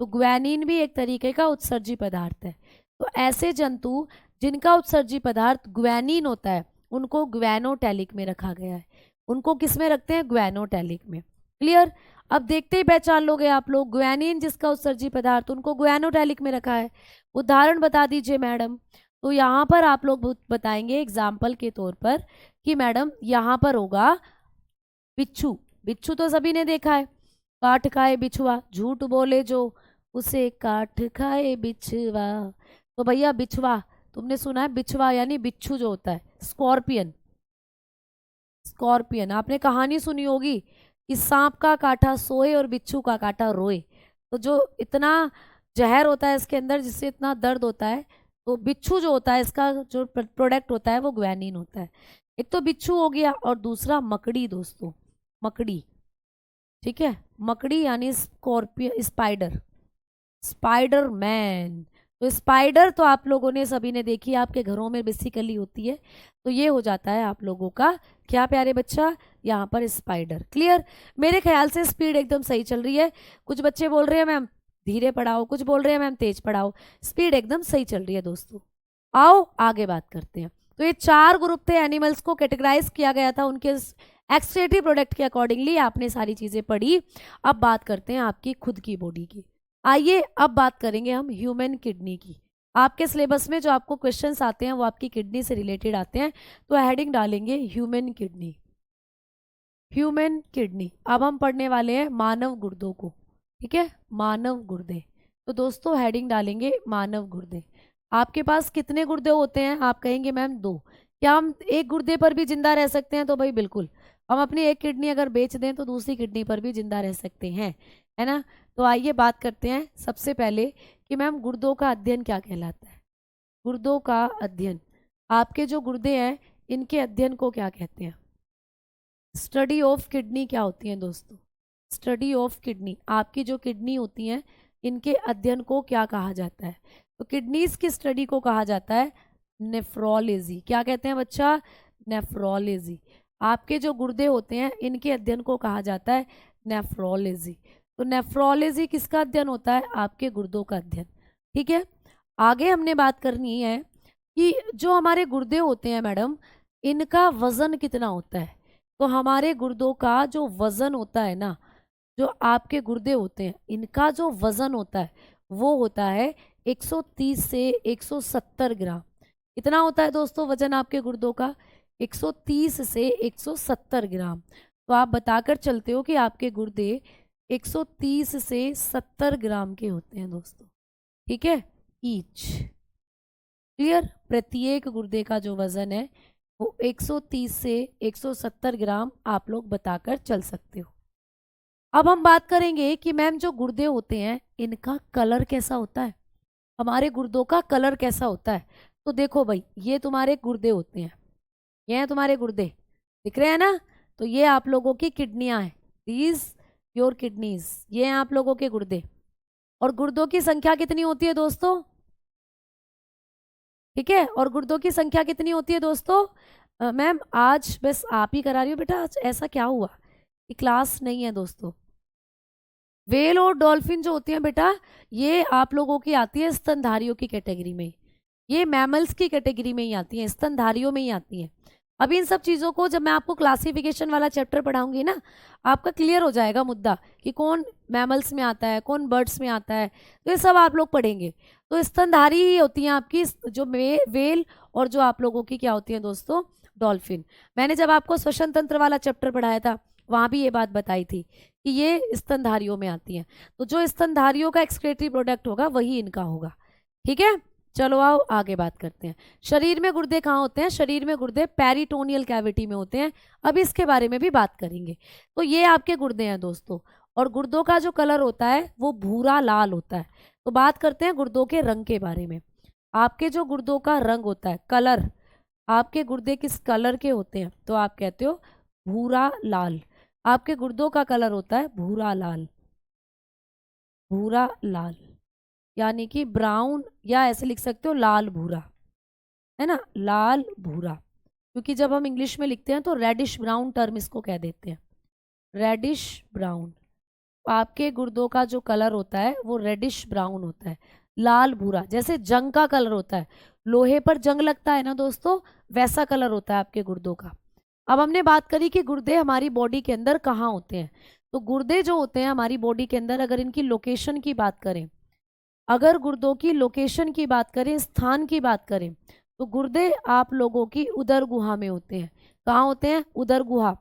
तो ग्वेनिन भी एक तरीके का उत्सर्जी पदार्थ है। तो ऐसे जंतु जिनका उत्सर्जी पदार्थ ग्वेनिन होता है उनको ग्वेनोटैलिक में रखा गया है। उनको किस में रखते हैं, ग्वेनोटैलिक में, क्लियर। अब देखते ही पहचान लोगे आप लोग, ग्वेनिन जिसका उत्सर्जी पदार्थ, उनको ग्वेनोटैलिक में रखा है। उदाहरण बता दीजिए मैडम। तो यहाँ पर आप लोग बताएंगे एग्जाम्पल के तौर पर कि मैडम यहाँ पर होगा बिच्छू। बिच्छू तो सभी ने देखा है, काट खाए बिछुआ, झूठ बोले जो उसे काट खाए बिछुआ। तो भैया बिछुआ तुमने सुना है, बिछुआ यानी बिच्छू जो होता है, स्कॉर्पियन। स्कॉर्पियन आपने कहानी सुनी होगी कि सांप का काटा सोए और बिच्छू का काटा रोए। तो जो इतना जहर होता है इसके अंदर, जिससे इतना दर्द होता है, तो बिच्छू जो होता है इसका जो प्रोडक्ट होता है वो ग्वैनिन होता है। एक तो बिच्छू हो गया और दूसरा मकड़ी दोस्तों, मकड़ी। ठीक है, मकड़ी यानी स्कॉर्पियन, स्पाइडर, स्पाइडर मैन। तो स्पाइडर तो आप लोगों ने सभी ने देखी, आपके घरों में बेसिकली होती है। तो ये हो जाता है आप लोगों का क्या प्यारे बच्चा, यहाँ पर स्पाइडर। क्लियर? मेरे ख्याल से स्पीड एकदम सही चल रही है। कुछ बच्चे बोल रहे हैं मैम धीरे पढ़ाओ, कुछ बोल रहे हैं मैम तेज पढ़ाओ। स्पीड एकदम सही चल रही है दोस्तों। आओ आगे बात करते हैं। तो ये 4 ग्रुप थे, एनिमल्स को कैटेगराइज किया गया था उनके एक्सक्रीटरी प्रोडक्ट के अकॉर्डिंगली। आपने सारी चीजें पढ़ी। अब बात करते हैं आपकी खुद की बॉडी की। आइए अब बात करेंगे हम ह्यूमन किडनी की। आपके सिलेबस में जो आपको क्वेश्चंस आते हैं वो आपकी किडनी से रिलेटेड आते हैं, तो हेडिंग डालेंगे ह्यूमन किडनी। Human kidney. अब हम पढ़ने वाले हैं मानव गुर्दों को। ठीक है, मानव गुर्दे। तो दोस्तों हेडिंग डालेंगे मानव गुर्दे। आपके पास कितने गुर्दे होते हैं? आप कहेंगे मैम 2। क्या हम एक गुर्दे पर भी जिंदा रह सकते हैं? तो भाई बिल्कुल, हम अपनी एक किडनी अगर बेच दें तो दूसरी किडनी पर भी जिंदा रह सकते हैं, है ना। तो आइए बात करते हैं सबसे पहले कि मैम गुर्दों का अध्ययन क्या कहलाता है। गुर्दों का अध्ययन, आपके जो गुर्दे हैं इनके अध्ययन को क्या कहते हैं? स्टडी ऑफ किडनी क्या होती है दोस्तों? स्टडी ऑफ किडनी, आपकी जो किडनी होती हैं इनके अध्ययन को क्या कहा जाता है? तो किडनीज की स्टडी को कहा जाता है नेफ्रोलॉजी। क्या कहते हैं बच्चा? नेफ्रोलॉजी। आपके जो गुर्दे होते हैं इनके अध्ययन को कहा जाता है नेफ्रोलॉजी। तो नेफ्रोलॉजी किसका अध्ययन होता है? आपके गुर्दों का अध्ययन। ठीक है, आगे हमने बात करनी है कि जो हमारे गुर्दे होते हैं मैडम, इनका वजन कितना होता है। तो हमारे गुर्दों का जो वजन होता है ना, जो आपके गुर्दे होते हैं इनका जो वजन होता है वो होता है 130 से 170 ग्राम। कितना होता है दोस्तों वजन आपके गुर्दों का? 130 से 170 ग्राम। तो आप बताकर चलते हो कि आपके गुर्दे 130 से 70 ग्राम के होते हैं दोस्तों। ठीक है, ईच। क्लियर? प्रत्येक गुर्दे का जो वजन है वो 130 से 170 ग्राम आप लोग बताकर चल सकते हो। अब हम बात करेंगे कि मैम जो गुर्दे होते हैं इनका कलर कैसा होता है। हमारे गुर्दों का कलर कैसा होता है? तो देखो भाई, ये तुम्हारे गुर्दे होते हैं, ये हैं तुम्हारे गुर्दे, दिख रहे हैं ना। तो ये आप लोगों की किडनियां हैं, दीज योर किडनीज। ये हैं आप लोगों के गुर्दे। और गुर्दों की संख्या कितनी होती है दोस्तों? ठीक है, और गुर्दों की संख्या कितनी होती है दोस्तों? मैम आज बस आप ही करा रही हो बेटा, आज ऐसा क्या हुआ कि क्लास नहीं है दोस्तों। वेल और डॉल्फिन जो होती हैं बेटा, ये आप लोगों की आती है स्तनधारियों की कैटेगरी में। ये मैमल्स की कैटेगरी में ही आती हैं, स्तनधारियों में ही आती हैं। अभी इन सब चीज़ों को जब मैं आपको क्लासिफिकेशन वाला चैप्टर पढ़ाऊंगी ना, आपका क्लियर हो जाएगा मुद्दा कि कौन मैमल्स में आता है, कौन बर्ड्स में आता है। तो ये सब आप लोग पढ़ेंगे। तो स्तनधारी ही होती हैं आपकी जो वेल, और जो आप लोगों की क्या होती है दोस्तों? डॉल्फिन। मैंने जब आपको श्वसन तंत्र वाला चैप्टर पढ़ाया था वहाँ भी ये बात बताई थी कि ये स्तनधारियों में आती हैं। तो जो स्तनधारियों का एक्सक्रीटरी प्रोडक्ट होगा वही इनका होगा। ठीक है, चलो आओ आगे बात करते हैं। शरीर में गुर्दे कहाँ होते हैं? शरीर में गुर्दे पेरिटोनियल कैविटी में होते हैं। अब इसके बारे में भी बात करेंगे। तो ये आपके गुर्दे हैं दोस्तों, और गुर्दों का जो कलर होता है वो भूरा लाल होता है। तो बात करते हैं गुर्दों के रंग के बारे में। आपके जो गुर्दों का रंग होता है, कलर, आपके गुर्दे किस कलर के होते हैं? तो आप कहते हो भूरा लाल। आपके गुर्दों का कलर होता है भूरा लाल, भूरा लाल, यानी कि ब्राउन, या ऐसे लिख सकते हो लाल भूरा, है ना, लाल भूरा। क्योंकि जब हम इंग्लिश में लिखते हैं तो रेडिश ब्राउन टर्म इसको कह देते हैं, रेडिश ब्राउन। आपके गुर्दों का जो कलर होता है वो रेडिश ब्राउन होता है, लाल भूरा। जैसे जंग का कलर होता है, लोहे पर जंग लगता है ना दोस्तों, वैसा कलर होता है आपके गुर्दों का। अब हमने बात करी कि गुर्दे हमारी बॉडी के अंदर कहाँ होते हैं। तो गुर्दे जो होते हैं हमारी बॉडी के अंदर, अगर इनकी लोकेशन की बात करें, अगर गुर्दों की लोकेशन की बात करें, स्थान की बात करें, तो गुर्दे आप लोगों की उदर गुहा में होते हैं। कहाँ होते हैं? उदर गुहा।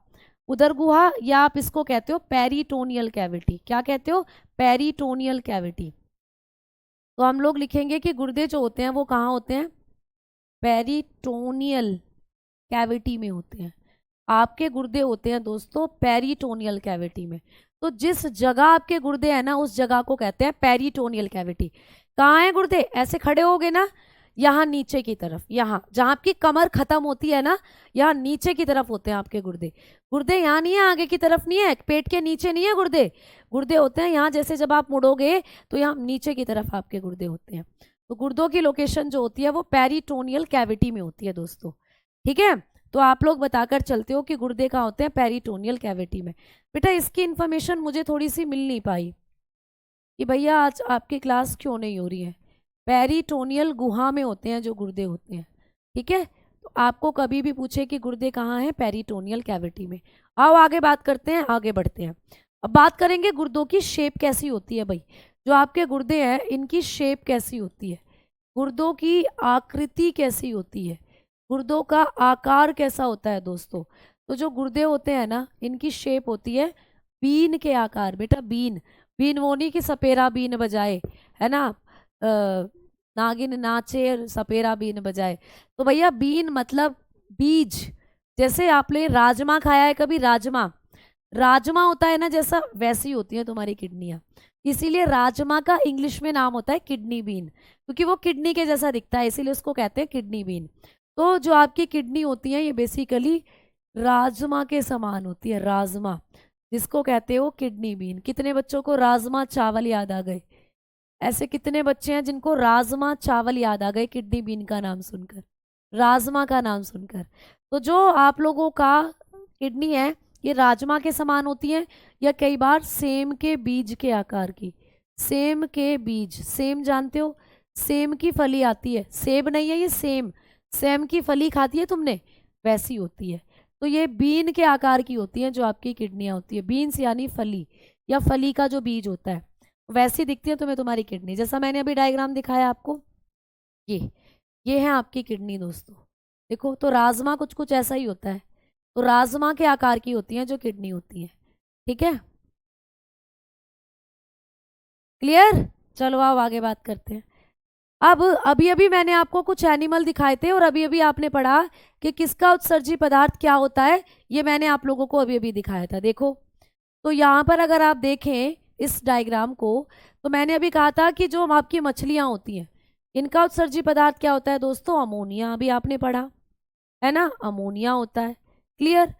उदर गुहा, या आप इसको कहते हो पेरिटोनियल कैविटी। क्या कहते हो? Peritoneal cavity. तो हम लोग लिखेंगे कि गुर्दे जो होते हैं वो कहाँ होते हैं? पेरिटोनियल कैविटी में होते हैं। आपके गुर्दे होते हैं दोस्तों पेरिटोनियल कैविटी में। तो जिस जगह आपके गुर्दे हैं ना, उस जगह को कहते हैं पेरिटोनियल कैविटी। कहाँ है गुर्दे? ऐसे खड़े होगे ना, यहाँ नीचे की तरफ, यहाँ जहाँ आपकी कमर खत्म होती है ना, यहाँ नीचे की तरफ होते हैं आपके गुर्दे। गुर्दे यहाँ नहीं है, आगे की तरफ नहीं है, पेट के नीचे नहीं है गुर्दे। गुर्दे होते हैं यहाँ, जैसे जब आप मुड़ोगे तो यहाँ नीचे की तरफ आपके गुर्दे होते हैं। तो गुर्दों की लोकेशन जो होती है वो पेरिटोनियल कैविटी में होती है दोस्तों। ठीक है, तो आप लोग बताकर चलते हो कि गुर्दे कहाँ होते हैं? पेरिटोनियल कैविटी में। बेटा इसकी इन्फॉर्मेशन मुझे थोड़ी सी मिल नहीं पाई कि भैया आज आपकी क्लास क्यों नहीं हो रही है। पेरिटोनियल गुहा में होते हैं जो गुर्दे होते हैं। ठीक है, तो आपको कभी भी पूछे कि गुर्दे कहाँ हैं? पेरिटोनियल कैविटी में। आओ आगे बात करते हैं, आगे बढ़ते हैं। अब बात करेंगे गुर्दों की शेप कैसी होती है। भाई जो आपके गुर्दे हैं इनकी शेप कैसी होती है, गुर्दों की आकृति कैसी होती है, गुर्दों का आकार कैसा होता है दोस्तों। तो जो गुर्दे होते हैं ना, इनकी शेप होती है बीन के आकार। बेटा बीन, बीन वो नहीं कि सपेरा बीन बजाए, है ना, नागिन नाचे और सपेरा बीन बजाए। तो भैया बीन मतलब बीज। जैसे आपने राजमा खाया है कभी? राजमा, राजमा होता है ना जैसा, वैसी होती है तुम्हारी किडनियां। इसीलिए राजमा का इंग्लिश में नाम होता है किडनी बीन, क्योंकि वो किडनी के जैसा दिखता है, इसीलिए उसको कहते हैं किडनी बीन। तो जो आपकी किडनी होती है ये बेसिकली राजमा के समान होती है, राजमा, जिसको कहते हो किडनी बीन। कितने बच्चों को राजमा चावल याद आ गए? ऐसे कितने बच्चे हैं जिनको राजमा चावल याद आ गए किडनी बीन का नाम सुनकर, राजमा का नाम सुनकर? तो जो आप लोगों का किडनी है ये राजमा के समान होती है, या कई बार सेम के बीज के आकार की। सेम के बीज, सेम जानते हो? सेम की फली आती है, सेब नहीं है ये, सेम, सेम की फली खाती है तुमने, वैसी होती है। तो ये बीन के आकार की होती है जो आपकी किडनियां होती है। बीन्स यानी फली, या फली का जो बीज होता है, वैसी दिखती है तुम्हें तुम्हारी किडनी, जैसा मैंने अभी डायग्राम दिखाया आपको। ये है आपकी किडनी दोस्तों। देखो, तो राजमा कुछ कुछ ऐसा ही होता है। तो राजमा के आकार की होती है जो किडनी होती है। ठीक है, क्लियर? चलो आओ आगे बात करते हैं। अब अभी अभी मैंने आपको कुछ एनिमल दिखाए थे, और अभी अभी आपने पढ़ा कि किसका उत्सर्जी पदार्थ क्या होता है, ये मैंने आप लोगों को अभी अभी दिखाया था। देखो, तो यहाँ पर अगर आप देखें इस डायग्राम को, तो मैंने अभी कहा था कि जो आपकी मछलियाँ होती हैं इनका उत्सर्जी पदार्थ क्या होता है दोस्तों? अमोनिया। अभी आपने पढ़ा है ना, अमोनिया होता है। क्लियर?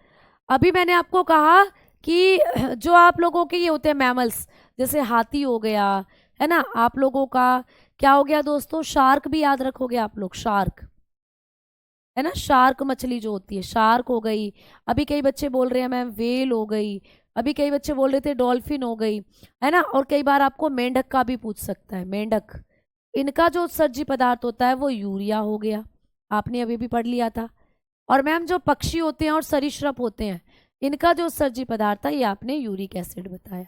अभी मैंने आपको कहा कि जो आप लोगों के ये होते हैं मैमल्स, जैसे हाथी हो गया, है ना, आप लोगों का क्या हो गया दोस्तों? शार्क भी याद रखोगे आप लोग, शार्क, है ना, शार्क मछली जो होती है, शार्क हो गई। अभी कई बच्चे बोल रहे हैं मैम वेल हो गई, अभी कई बच्चे बोल रहे थे डॉल्फिन हो गई, है ना, और कई बार आपको मेंढक का भी पूछ सकता है, मेंढक। इनका जो उत्सर्जी पदार्थ होता है वो यूरिया हो गया, आपने अभी भी पढ़ लिया था। और मैम जो पक्षी होते हैं और सरीसृप होते हैं, इनका जो उत्सर्जी पदार्थ है ये आपने यूरिक एसिड बताया।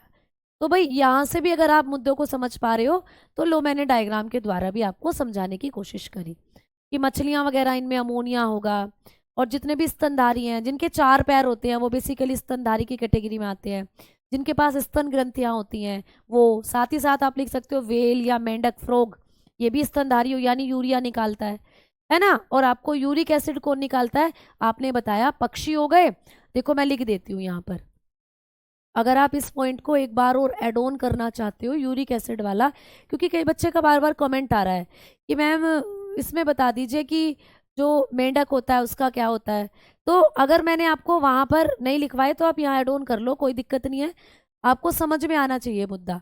तो भाई यहाँ से भी अगर आप मुद्दों को समझ पा रहे हो, तो लो मैंने डायग्राम के द्वारा भी आपको समझाने की कोशिश करी कि मछलियाँ वगैरह इनमें अमोनिया होगा, और जितने भी स्तनधारी हैं जिनके 4 पैर होते हैं वो बेसिकली स्तनधारी की कैटेगरी में आते हैं। जिनके पास स्तन ग्रंथियाँ होती हैं वो, साथ ही साथ आप लिख सकते हो वेल या मेंढक, फ्रॉग, ये भी स्तनधारी हो, यानी यूरिया निकालता है ना। और आपको यूरिक एसिड कौन निकालता है? आपने बताया पक्षी हो गए। देखो मैं लिख देती हूँ यहाँ पर, अगर आप इस पॉइंट को एक बार और एड ऑन करना चाहते हो यूरिक एसिड वाला, क्योंकि कई बच्चे का बार बार कमेंट आ रहा है कि मैम इसमें बता दीजिए कि जो मेंढक होता है उसका क्या होता है। तो अगर मैंने आपको वहां पर नहीं लिखवाए तो आप यहाँ एड ऑन कर लो, कोई दिक्कत नहीं है, आपको समझ में आना चाहिए मुद्दा।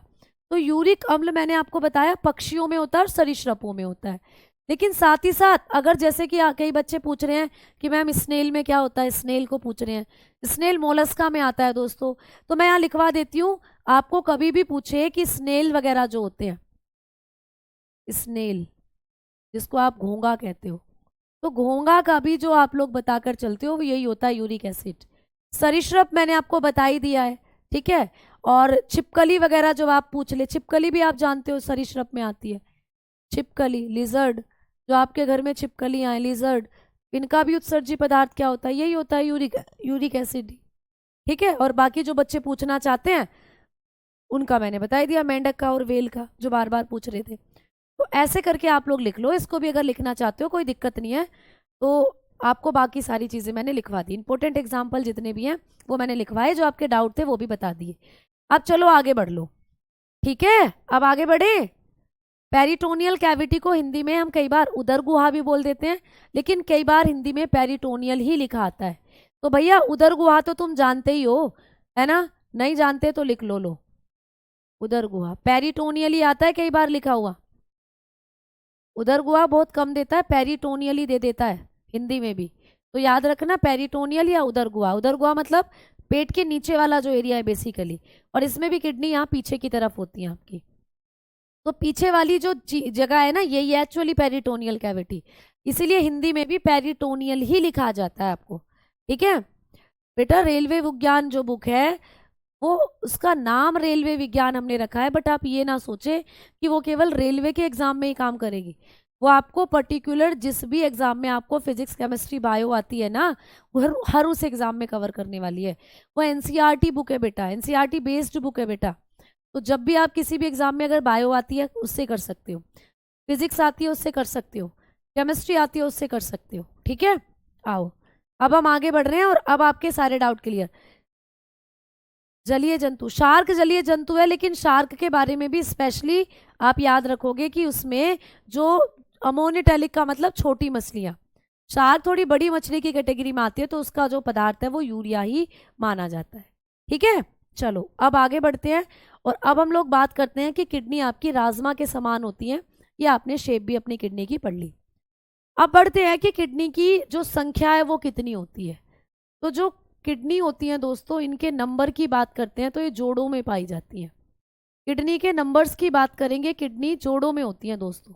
तो यूरिक अम्ल मैंने आपको बताया पक्षियों में होता है और सरीसृपों में होता है। लेकिन साथ ही साथ अगर जैसे कि कई बच्चे पूछ रहे हैं कि मैम स्नेल में क्या होता है, स्नेल को पूछ रहे हैं, स्नेल मोलस्का में आता है दोस्तों। तो मैं यहाँ लिखवा देती हूँ, आपको कभी भी पूछे कि स्नेल वगैरह जो होते हैं, स्नेल जिसको आप घोंगा कहते हो, तो घोंगा का भी जो आप लोग बताकर चलते हो वो यही होता है यूरिक एसिड। सरीसृप मैंने आपको बता ही दिया है, ठीक है। और छिपकली वगैरह जो आप पूछ ले, छिपकली भी आप जानते हो सरीसृप में आती है, छिपकली, लिजर्ड, जो आपके घर में छिपकलियां हैं, लिजर्ड, इनका भी उत्सर्जी पदार्थ क्या होता है? यही होता है, यूरिक एसिड। ठीक है, और बाकी जो बच्चे पूछना चाहते हैं उनका मैंने बता ही दिया, मेंढक का और वेल का, जो बार बार पूछ रहे थे। तो ऐसे करके आप लोग लिख लो, इसको भी अगर लिखना चाहते हो कोई दिक्कत नहीं है। तो आपको बाकी सारी चीज़ें मैंने लिखवा दी, इंपॉर्टेंट एग्जाम्पल जितने भी हैं वो मैंने लिखवाए, जो आपके डाउट थे वो भी बता दिए। अब चलो आगे बढ़ लो, ठीक है, अब आगे बढ़े। पेरिटोनियल कैविटी को हिंदी में हम कई बार उदर गुहा भी बोल देते हैं, लेकिन कई बार हिंदी में पेरिटोनियल ही लिखा आता है। तो भैया उदर गुहा तो तुम जानते ही हो, है ना? नहीं जानते तो लिख लो उदर गुहा। पेरिटोनियल ही आता है कई बार लिखा हुआ, उदर गुहा बहुत कम देता है, पेरिटोनियल ही दे देता है हिंदी में भी। तो याद रखना, पेरिटोनियल या उदर गुहा। उदर गुहा मतलब पेट के नीचे वाला जो एरिया है बेसिकली, और इसमें भी किडनी यहाँ पीछे की तरफ होती है आपकी। तो पीछे वाली जो जगह है ना, यही एक्चुअली पेरिटोनियल कैविटी, इसीलिए हिंदी में भी पेरिटोनियल ही लिखा जाता है आपको। ठीक है बेटा, रेलवे विज्ञान जो बुक है वो, उसका नाम रेलवे विज्ञान हमने रखा है, बट आप ये ना सोचे कि वो केवल रेलवे के एग्जाम में ही काम करेगी। वो आपको पर्टिकुलर जिस भी एग्जाम में आपको फिजिक्स केमिस्ट्री बायो आती है ना, वो हर उस एग्जाम में कवर करने वाली है। वो एनसीईआरटी बुक है बेटा, एनसीईआरटी बेस्ड बुक है बेटा। तो जब भी आप किसी भी एग्जाम में अगर बायो आती है उससे कर सकते हो, फिजिक्स आती है उससे कर सकते हो, केमिस्ट्री आती है उससे कर सकते हो। ठीक है, आओ अब हम आगे बढ़ रहे हैं, और अब आपके सारे डाउट क्लियर। जलीय जंतु, शार्क जलीय जंतु है, लेकिन शार्क के बारे में भी स्पेशली आप याद रखोगे कि उसमें जो अमोनिटैलिक का मतलब छोटी मछलियां, शार्क थोड़ी बड़ी मछली की कैटेगरी में आती है, तो उसका जो पदार्थ है वो यूरिया ही माना जाता है। ठीक है, चलो अब आगे बढ़ते हैं, और अब हम लोग बात करते हैं कि किडनी आपकी राजमा के समान होती है। ये आपने शेप भी अपनी किडनी की पढ़ ली। अब बढ़ते हैं कि किडनी की जो संख्या है वो कितनी होती है। तो जो किडनी होती हैं दोस्तों, इनके नंबर की बात करते हैं तो ये जोड़ों में पाई जाती हैं। किडनी के नंबर्स की बात करेंगे, किडनी जोड़ों में होती हैं दोस्तों।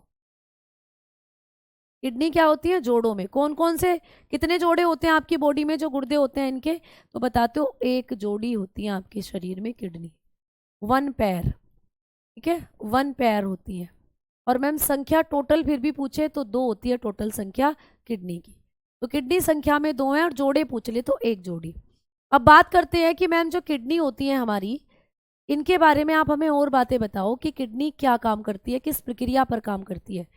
किडनी क्या होती है? जोड़ों में। कौन कौन से, कितने जोड़े होते हैं आपकी बॉडी में जो गुर्दे होते हैं इनके? तो बताते हो, एक जोड़ी होती है आपके शरीर में किडनी, 1 पेयर। ठीक है, 1 पेयर होती है। और मैम संख्या टोटल फिर भी पूछे तो 2 होती है टोटल संख्या किडनी की। तो किडनी संख्या में 2 हैं, और जोड़े पूछ ले तो 1 जोड़ी। अब बात करते हैं कि मैम जो किडनी होती है हमारी, इनके बारे में आप हमें और बातें बताओ कि किडनी क्या काम करती है, किस प्रक्रिया पर काम करती है।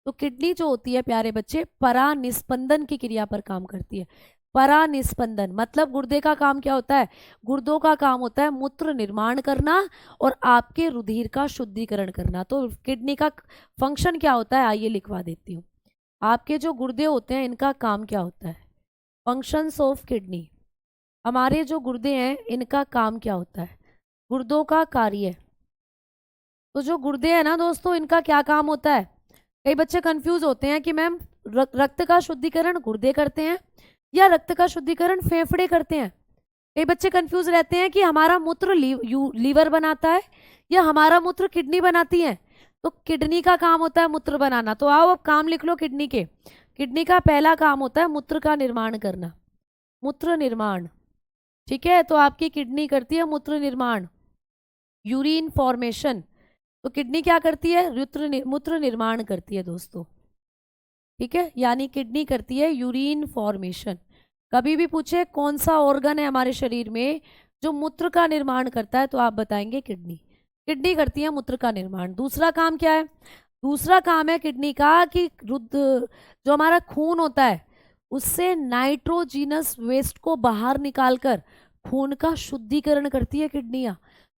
तो किडनी जो होती है प्यारे बच्चे, परानिस्पंदन की क्रिया पर काम करती है। परानिस्पंदन मतलब गुर्दे का काम क्या होता है? गुर्दों का काम होता है मूत्र निर्माण करना और आपके रुधिर का शुद्धिकरण करना। तो किडनी का फंक्शन क्या होता है, आइए लिखवा देती हूँ। आपके जो गुर्दे होते हैं इनका काम क्या होता है? Functions of kidney. हमारे जो गुर्दे हैं इनका काम क्या होता है? गुर्दों का कार्य। तो जो गुर्दे हैं ना दोस्तों, इनका क्या काम होता है? कई बच्चे कंफ्यूज होते हैं कि मैम रक्त का शुद्धिकरण गुर्दे करते हैं या रक्त का शुद्धिकरण फेफड़े करते हैं। कई बच्चे कंफ्यूज रहते हैं कि हमारा मूत्र लीवर बनाता है या हमारा मूत्र किडनी बनाती है। तो किडनी का काम होता है मूत्र बनाना। तो आओ अब काम लिख लो किडनी के। किडनी का पहला काम होता है मूत्र का निर्माण करना, मूत्र निर्माण। ठीक है, तो आपकी किडनी करती है मूत्र निर्माण, यूरिन फॉर्मेशन। तो किडनी क्या करती है? मूत्र निर्माण करती है दोस्तों। ठीक है, यानी किडनी करती है यूरिन फॉर्मेशन। कभी भी पूछे कौन सा ऑर्गन है हमारे शरीर में जो मूत्र का निर्माण करता है, तो आप बताएंगे किडनी। किडनी करती है मूत्र का निर्माण। दूसरा काम क्या है? दूसरा काम है किडनी का कि जो हमारा खून होता है उससे नाइट्रोजीनस वेस्ट को बाहर निकालकर खून का शुद्धिकरण करती है किडनियां।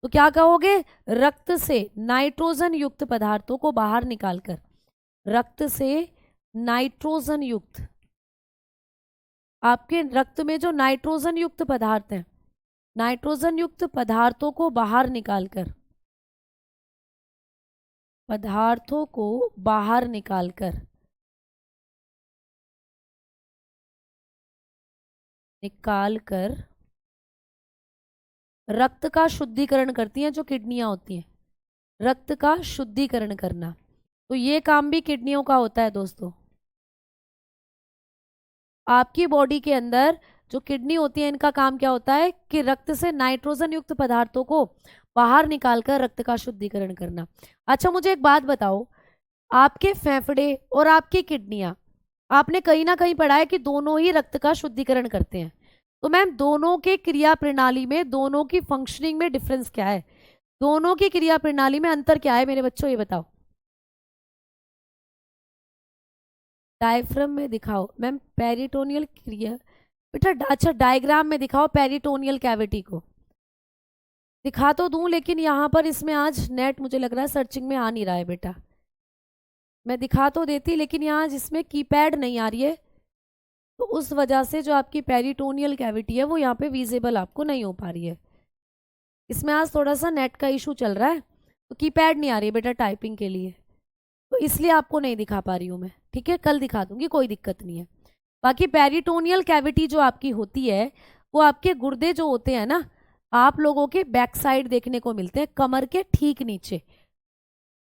तो क्या कहोगे? रक्त से नाइट्रोजन युक्त पदार्थों को बाहर निकालकर, रक्त से नाइट्रोजन युक्त, आपके रक्त में जो नाइट्रोजन युक्त पदार्थ हैं, नाइट्रोजन युक्त पदार्थों को बाहर निकालकर, पदार्थों को बाहर निकालकर रक्त का शुद्धिकरण करती हैं जो किडनियां होती हैं, रक्त का शुद्धिकरण करना। तो ये काम भी किडनियों का होता है दोस्तों। आपकी बॉडी के अंदर जो किडनी होती है इनका काम क्या होता है कि रक्त से नाइट्रोजन युक्त पदार्थों को बाहर निकालकर रक्त का शुद्धिकरण करना। अच्छा मुझे एक बात बताओ, आपके फेफड़े और आपकी किडनियां, आपने कहीं ना कहीं पढ़ा है कि दोनों ही रक्त का शुद्धिकरण करते हैं। तो मैम दोनों के क्रिया प्रणाली में, दोनों की फंक्शनिंग में डिफरेंस क्या है? दोनों की क्रिया प्रणाली में अंतर क्या है मेरे बच्चों, ये बताओ। डायफ्राम में दिखाओ मैम पेरिटोनियल क्रिया। बेटा अच्छा डायग्राम में दिखाओ पेरिटोनियल कैविटी को। दिखा तो दूं लेकिन यहाँ पर इसमें आज नेट मुझे लग रहा है सर्चिंग में आ नहीं रहा है बेटा। मैं दिखा तो देती लेकिन यहाँ जिसमें कीपैड नहीं आ रही है, तो उस वजह से जो आपकी पेरिटोनियल कैविटी है वो यहाँ पे विजिबल आपको नहीं हो पा रही है। इसमें आज थोड़ा सा नेट का इशू चल रहा है, तो कीपैड नहीं आ रही है बेटा टाइपिंग के लिए, तो इसलिए आपको नहीं दिखा पा रही हूँ मैं। ठीक है, कल दिखा दूंगी, कोई दिक्कत नहीं है। बाकी पेरिटोनियल कैविटी जो आपकी होती है, वो आपके गुर्दे जो होते हैं ना, आप लोगों के बैक साइड देखने को मिलते हैं, कमर के ठीक नीचे।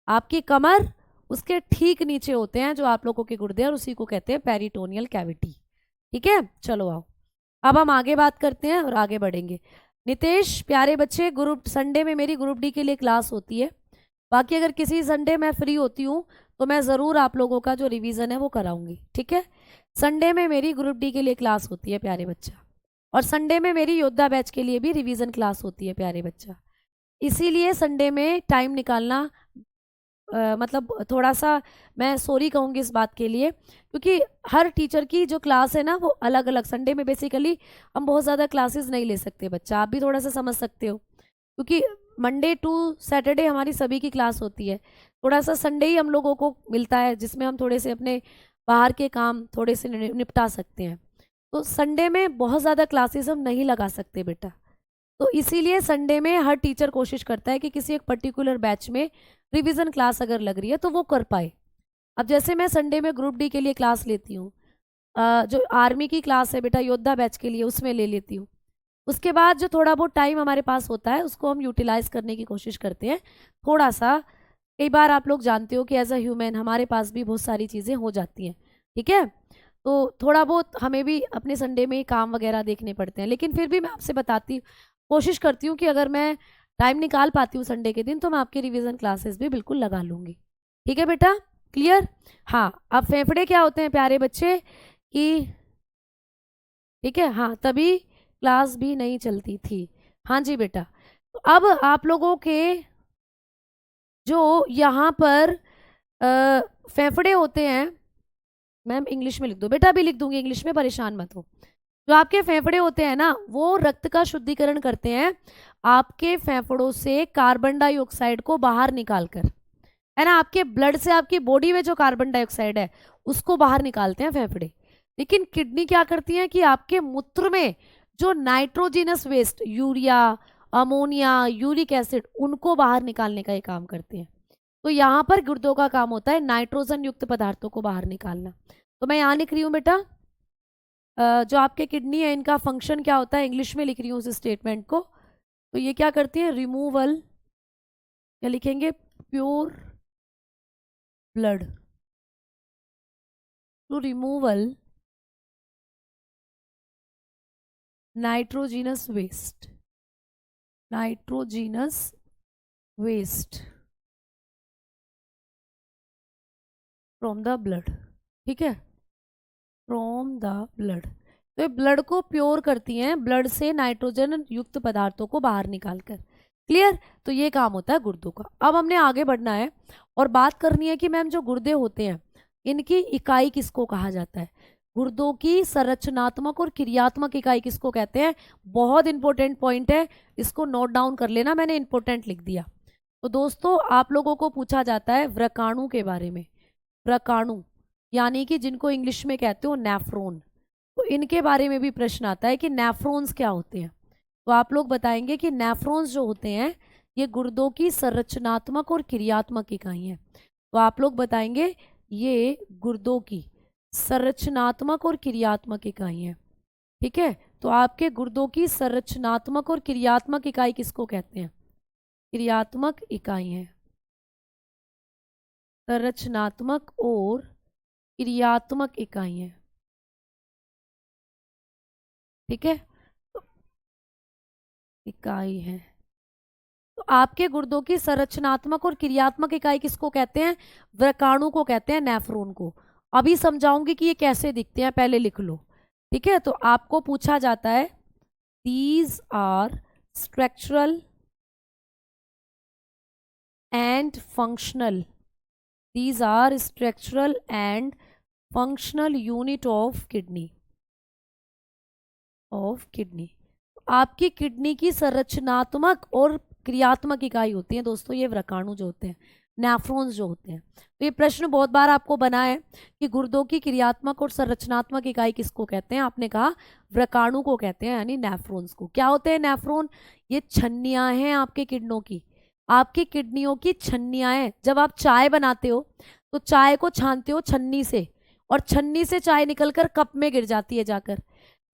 आपकी कमर उसके ठीक नीचे होते हैं जो आप लोगों के गुर्दे, और उसी को कहते हैं पेरिटोनियल कैविटी। ठीक है, चलो आओ अब हम आगे बात करते हैं और आगे बढ़ेंगे। नितेश प्यारे बच्चे, ग्रुप संडे में मेरी ग्रुप डी के लिए क्लास होती है। बाकी अगर किसी संडे मैं फ्री होती हूँ तो मैं ज़रूर आप लोगों का जो रिवीजन है वो कराऊंगी। ठीक है, संडे में मेरी ग्रुप डी के लिए क्लास होती है प्यारे बच्चा, और संडे में मेरी योद्धा बैच के लिए भी रिवीजन क्लास होती है प्यारे बच्चा। इसीलिए संडे में टाइम निकालना मतलब थोड़ा सा मैं सॉरी कहूँगी इस बात के लिए, क्योंकि हर टीचर की जो क्लास है ना वो अलग अलग, संडे में बेसिकली हम बहुत ज़्यादा क्लासेस नहीं ले सकते बच्चा, आप भी थोड़ा सा समझ सकते हो, क्योंकि मंडे टू सैटरडे हमारी सभी की क्लास होती है। थोड़ा सा संडे ही हम लोगों को मिलता है जिसमें हम थोड़े से अपने बाहर के काम थोड़े से निपटा सकते हैं। तो संडे में बहुत ज़्यादा क्लासेस हम नहीं लगा सकते बेटा, तो इसीलिए संडे में हर टीचर कोशिश करता है कि किसी एक पर्टिकुलर बैच में रिवीजन क्लास अगर लग रही है तो वो कर पाए। अब जैसे मैं संडे में ग्रुप डी के लिए क्लास लेती हूँ, जो आर्मी की क्लास है बेटा योद्धा बैच के लिए, उसमें ले लेती हूँ। उसके बाद जो थोड़ा बहुत टाइम हमारे पास होता है उसको हम यूटिलाइज करने की कोशिश करते हैं थोड़ा सा। कई बार आप लोग जानते हो कि एज अ ह्यूमन हमारे पास भी बहुत सारी चीज़ें हो जाती हैं। ठीक है, तो थोड़ा बहुत हमें भी अपने संडे में काम वगैरह देखने पड़ते हैं, लेकिन फिर भी मैं आपसे बताती कोशिश करती हूँ कि अगर मैं टाइम निकाल पाती हूँ संडे के दिन तो मैं आपकी रिवीजन क्लासेस भी बिल्कुल लगा लूँगी। ठीक है बेटा, क्लियर? हाँ, अब फेफड़े क्या होते हैं प्यारे बच्चे कि, ठीक है, हाँ तभी क्लास भी नहीं चलती थी। हाँ जी बेटा, तो अब आप लोगों के जो यहाँ पर फेफड़े होते हैं, मैम इंग्लिश में लिख दो बेटा, अभी लिख दूंगी इंग्लिश में, परेशान मत हो। जो आपके फेफड़े होते हैं ना वो रक्त का शुद्धिकरण करते हैं, आपके फेफड़ों से कार्बन डाइऑक्साइड को बाहर निकालकर, है ना, आपके ब्लड से आपकी बॉडी में जो कार्बन डाइऑक्साइड है उसको बाहर निकालते हैं फेफड़े। लेकिन किडनी क्या करती है कि आपके मूत्र में जो nitrogenous waste, urea, ammonia, uric acid, उनको बाहर निकालने का ये काम करते हैं। तो यहाँ पर गुर्दों का काम होता है नाइट्रोजन युक्त पदार्थों को बाहर निकालना। तो मैं यहाँ लिख रही हूँ बेटा, जो आपके किडनी है इनका फंक्शन क्या होता है, इंग्लिश में लिख रही हूँ उस स्टेटमेंट को। तो ये क्या करती है, रिमूवल, क्या लिखेंगे, pure blood, to removal nitrogenous waste, nitrogenous waste from the blood. ठीक है, फ्रॉम द ब्लड, तो ये ब्लड को प्योर करती हैं, ब्लड से नाइट्रोजन युक्त पदार्थों को बाहर निकालकर। क्लियर? तो ये काम होता है गुर्दों का। अब हमने आगे बढ़ना है और बात करनी है कि मैम जो गुर्दे होते हैं इनकी इकाई किसको कहा जाता है, गुर्दों की संरचनात्मक और क्रियात्मक इकाई किसको कहते हैं। बहुत इंपॉर्टेंट पॉइंट है, इसको नोट डाउन कर लेना, मैंने इंपॉर्टेंट लिख दिया। तो दोस्तों आप लोगों को पूछा जाता है व्रकाणु के बारे में, व्रकाणु यानी कि जिनको इंग्लिश में कहते हो नेफ्रॉन, तो इनके बारे में भी प्रश्न आता है कि नेफ्रॉन्स क्या होते हैं। तो आप लोग बताएंगे कि नेफ्रॉन्स जो होते हैं ये गुर्दों की संरचनात्मक और क्रियात्मक इकाई हैं। तो आप लोग बताएंगे ये गुर्दों की संरचनात्मक और क्रियात्मक इकाई हैं। ठीक है, तो आपके गुर्दों की संरचनात्मक और क्रियात्मक इकाई किसको कहते हैं, क्रियात्मक इकाई है, संरचनात्मक और क्रियात्मक इकाई है। ठीक है, तो इकाई है, तो आपके गुर्दों की संरचनात्मक और क्रियात्मक इकाई किसको कहते हैं? व्रकाणु को कहते हैं, नेफ्रॉन को। अभी समझाऊंगी कि ये कैसे दिखते हैं, पहले लिख लो। ठीक है, तो आपको पूछा जाता है these are structural and functional, these are structural and functional unit of kidney, आपकी किडनी की संरचनात्मक और क्रियात्मक इकाई होती है दोस्तों ये व्रकाणु जो होते हैं, नेफ्रॉन्स जो होते हैं। तो ये प्रश्न बहुत बार आपको बना है कि गुर्दों की क्रियात्मक और संरचनात्मक इकाई किसको कहते हैं? आपने कहा व्रकाणु को कहते हैं, यानी नेफ्रॉन्स को। क्या होते हैं नेफ्रॉन? ये छन्नियां हैं आपके किडनों की, आपकी किडनियों की छन्नियां हैं। जब आप चाय बनाते हो तो चाय को छानते हो छन्नी से, और छन्नी से चाय निकलकर कप में गिर जाती है जाकर।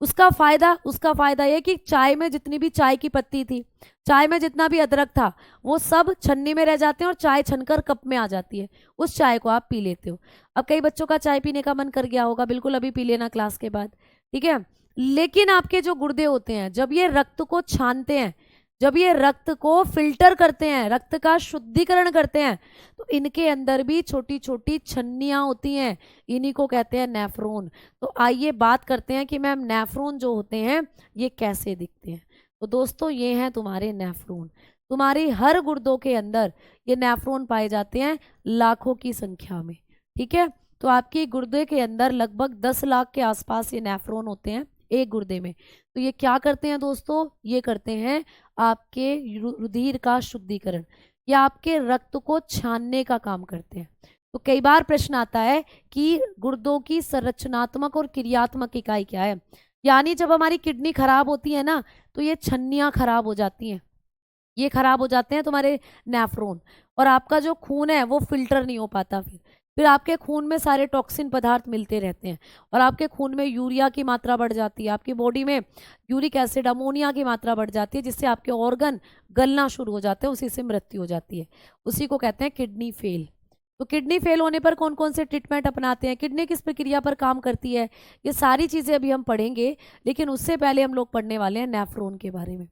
उसका फायदा यह कि चाय में जितनी भी चाय की पत्ती थी, चाय में जितना भी अदरक था, वो सब छन्नी में रह जाते हैं और चाय छनकर कप में आ जाती है। उस चाय को आप पी लेते हो। अब कई बच्चों का चाय पीने का मन कर गया होगा, बिल्कुल अभी पी लेना क्लास के बाद, ठीक है। लेकिन आपके जो गुर्दे होते हैं, जब ये रक्त को छानते हैं, जब ये रक्त को फिल्टर करते हैं, रक्त का शुद्धिकरण करते हैं, तो इनके अंदर भी छोटी छोटी छन्नियां होती हैं, इन्हीं को कहते हैं नेफ्रॉन। तो आइए बात करते हैं कि मैम नेफ्रॉन जो होते हैं ये कैसे दिखते हैं। तो दोस्तों ये हैं तुम्हारे नेफ्रॉन। तुम्हारी हर गुर्दों के अंदर ये नेफ्रॉन पाए जाते हैं लाखों की संख्या में, ठीक है। तो आपकी गुर्दे के अंदर लगभग 10 लाख के आसपास ये नेफ्रॉन होते हैं एक गुर्दे में। तो ये क्या करते हैं दोस्तों? ये करते हैं आपके रुधिर का शुद्धिकरण, या आपके रक्त को छानने का काम करते हैं। तो कई बार प्रश्न आता है कि गुर्दों की संरचनात्मक और क्रियात्मक इकाई क्या है। यानी जब हमारी किडनी खराब होती है ना, तो ये छन्नियां खराब हो जाती हैं, ये खराब हो जाते हैं तुम्हारे नेफ्रॉन, और आपका जो खून है वो फिल्टर नहीं हो पाता। फिर आपके खून में सारे टॉक्सिन पदार्थ मिलते रहते हैं, और आपके खून में यूरिया की मात्रा बढ़ जाती है, आपकी बॉडी में यूरिक एसिड अमोनिया की मात्रा बढ़ जाती है, जिससे आपके ऑर्गन गलना शुरू हो जाते हैं, उसी से मृत्यु हो जाती है। उसी को कहते हैं किडनी फेल। तो किडनी फेल होने पर कौन कौन से ट्रीटमेंट अपनाते हैं, किडनी किस प्रक्रिया पर काम करती है, ये सारी चीज़ें अभी हम पढ़ेंगे। लेकिन उससे पहले हम लोग पढ़ने वाले हैं नेफ्रॉन के बारे में।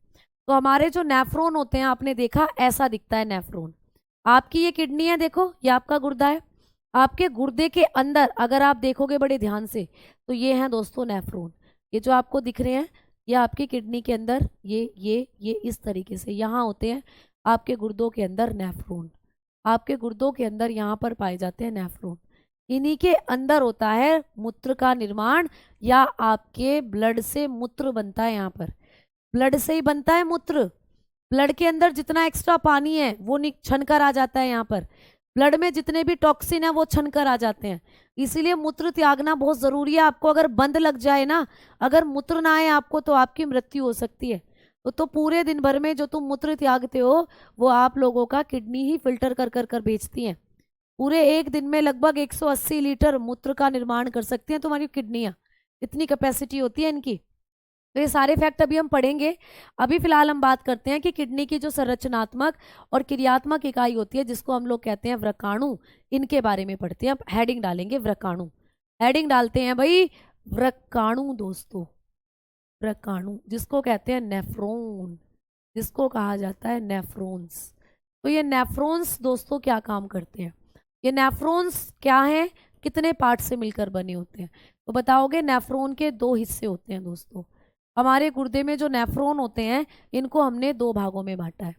तो हमारे जो नेफ्रॉन होते हैं, आपने देखा ऐसा दिखता है नेफ्रॉन। आपकी ये किडनी है, देखो ये आपका गुर्दा है। आपके गुर्दे के अंदर अगर आप देखोगे बड़े ध्यान से, तो ये हैं दोस्तों नेफ्रॉन। ये जो आपको दिख रहे हैं, ये आपकी किडनी के अंदर ये इस तरीके से यहाँ होते हैं आपके गुर्दों के अंदर नेफ्रॉन। आपके गुर्दों के अंदर यहाँ पर पाए जाते हैं नेफ्रॉन। इन्हीं के अंदर होता है मूत्र का निर्माण, या आपके ब्लड से मूत्र बनता है। यहाँ पर ब्लड से ही बनता है मूत्र। ब्लड के अंदर जितना एक्स्ट्रा पानी है वो छन कर आ जाता है। यहाँ पर ब्लड में जितने भी टॉक्सिन है वो छन कर आ जाते हैं। इसीलिए मूत्र त्यागना बहुत ज़रूरी है। आपको अगर बंद लग जाए ना, अगर मूत्र ना आए आपको, तो आपकी मृत्यु हो सकती है। तो पूरे दिन भर में जो तुम मूत्र त्यागते हो, वो आप लोगों का किडनी ही फिल्टर कर कर कर बेचती हैं। पूरे एक दिन में लगभग 180 लीटर मूत्र का निर्माण कर सकती हैं तुम्हारी किडनियाँ, इतनी कैपेसिटी होती है इनकी। तो ये सारे फैक्ट अभी हम पढ़ेंगे। अभी फिलहाल हम बात करते हैं कि किडनी की जो संरचनात्मक और क्रियात्मक इकाई होती है, जिसको हम लोग कहते हैं व्रकाणु, इनके बारे में पढ़ते हैं। अब हेडिंग डालेंगे व्रकाणु, हेडिंग डालते हैं भाई व्रकाणु दोस्तों। व्रकाणु जिसको कहते हैं नेफ्रॉन, जिसको कहा जाता है नेफ्रॉन्स। तो ये नेफ्रॉन्स दोस्तों क्या काम करते हैं? ये नेफ्रॉन्स क्या हैं, कितने पार्ट से मिलकर बने होते हैं? तो बताओगे नेफ्रॉन के 2 हिस्से होते हैं दोस्तों। हमारे गुर्दे में जो नेफ्रॉन होते हैं, इनको हमने 2 भागों में बांटा है।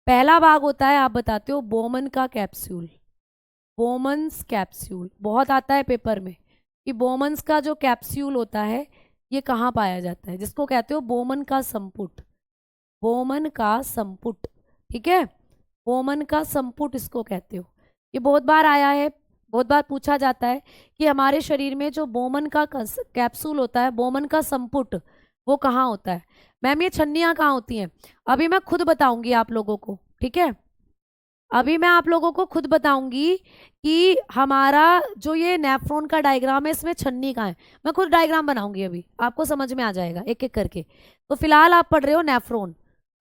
पहला भाग होता है, आप बताते हो, बोमन का कैप्सूल। बोमन्स कैप्सूल बहुत आता है पेपर में कि बोमन्स का जो कैप्सूल होता है ये कहाँ पाया जाता है, जिसको कहते हो बोमन का संपुट। बोमन का संपुट, ठीक है, बोमन का संपुट इसको कहते हो। ये बहुत बार आया है, बहुत बार पूछा जाता है कि हमारे शरीर में जो बोमन का कैप्सूल होता है, बोमन का संपुट, वो कहाँ होता है। मैम ये छन्नियाँ कहाँ होती हैं? अभी मैं खुद बताऊंगी आप लोगों को, ठीक है। अभी मैं आप लोगों को खुद बताऊंगी कि हमारा जो ये नेफ्रॉन का डायग्राम है, इसमें छन्नी कहाँ है। मैं खुद डायग्राम बनाऊंगी, अभी आपको समझ में आ जाएगा एक एक करके। तो फिलहाल आप पढ़ रहे हो नेफ्रॉन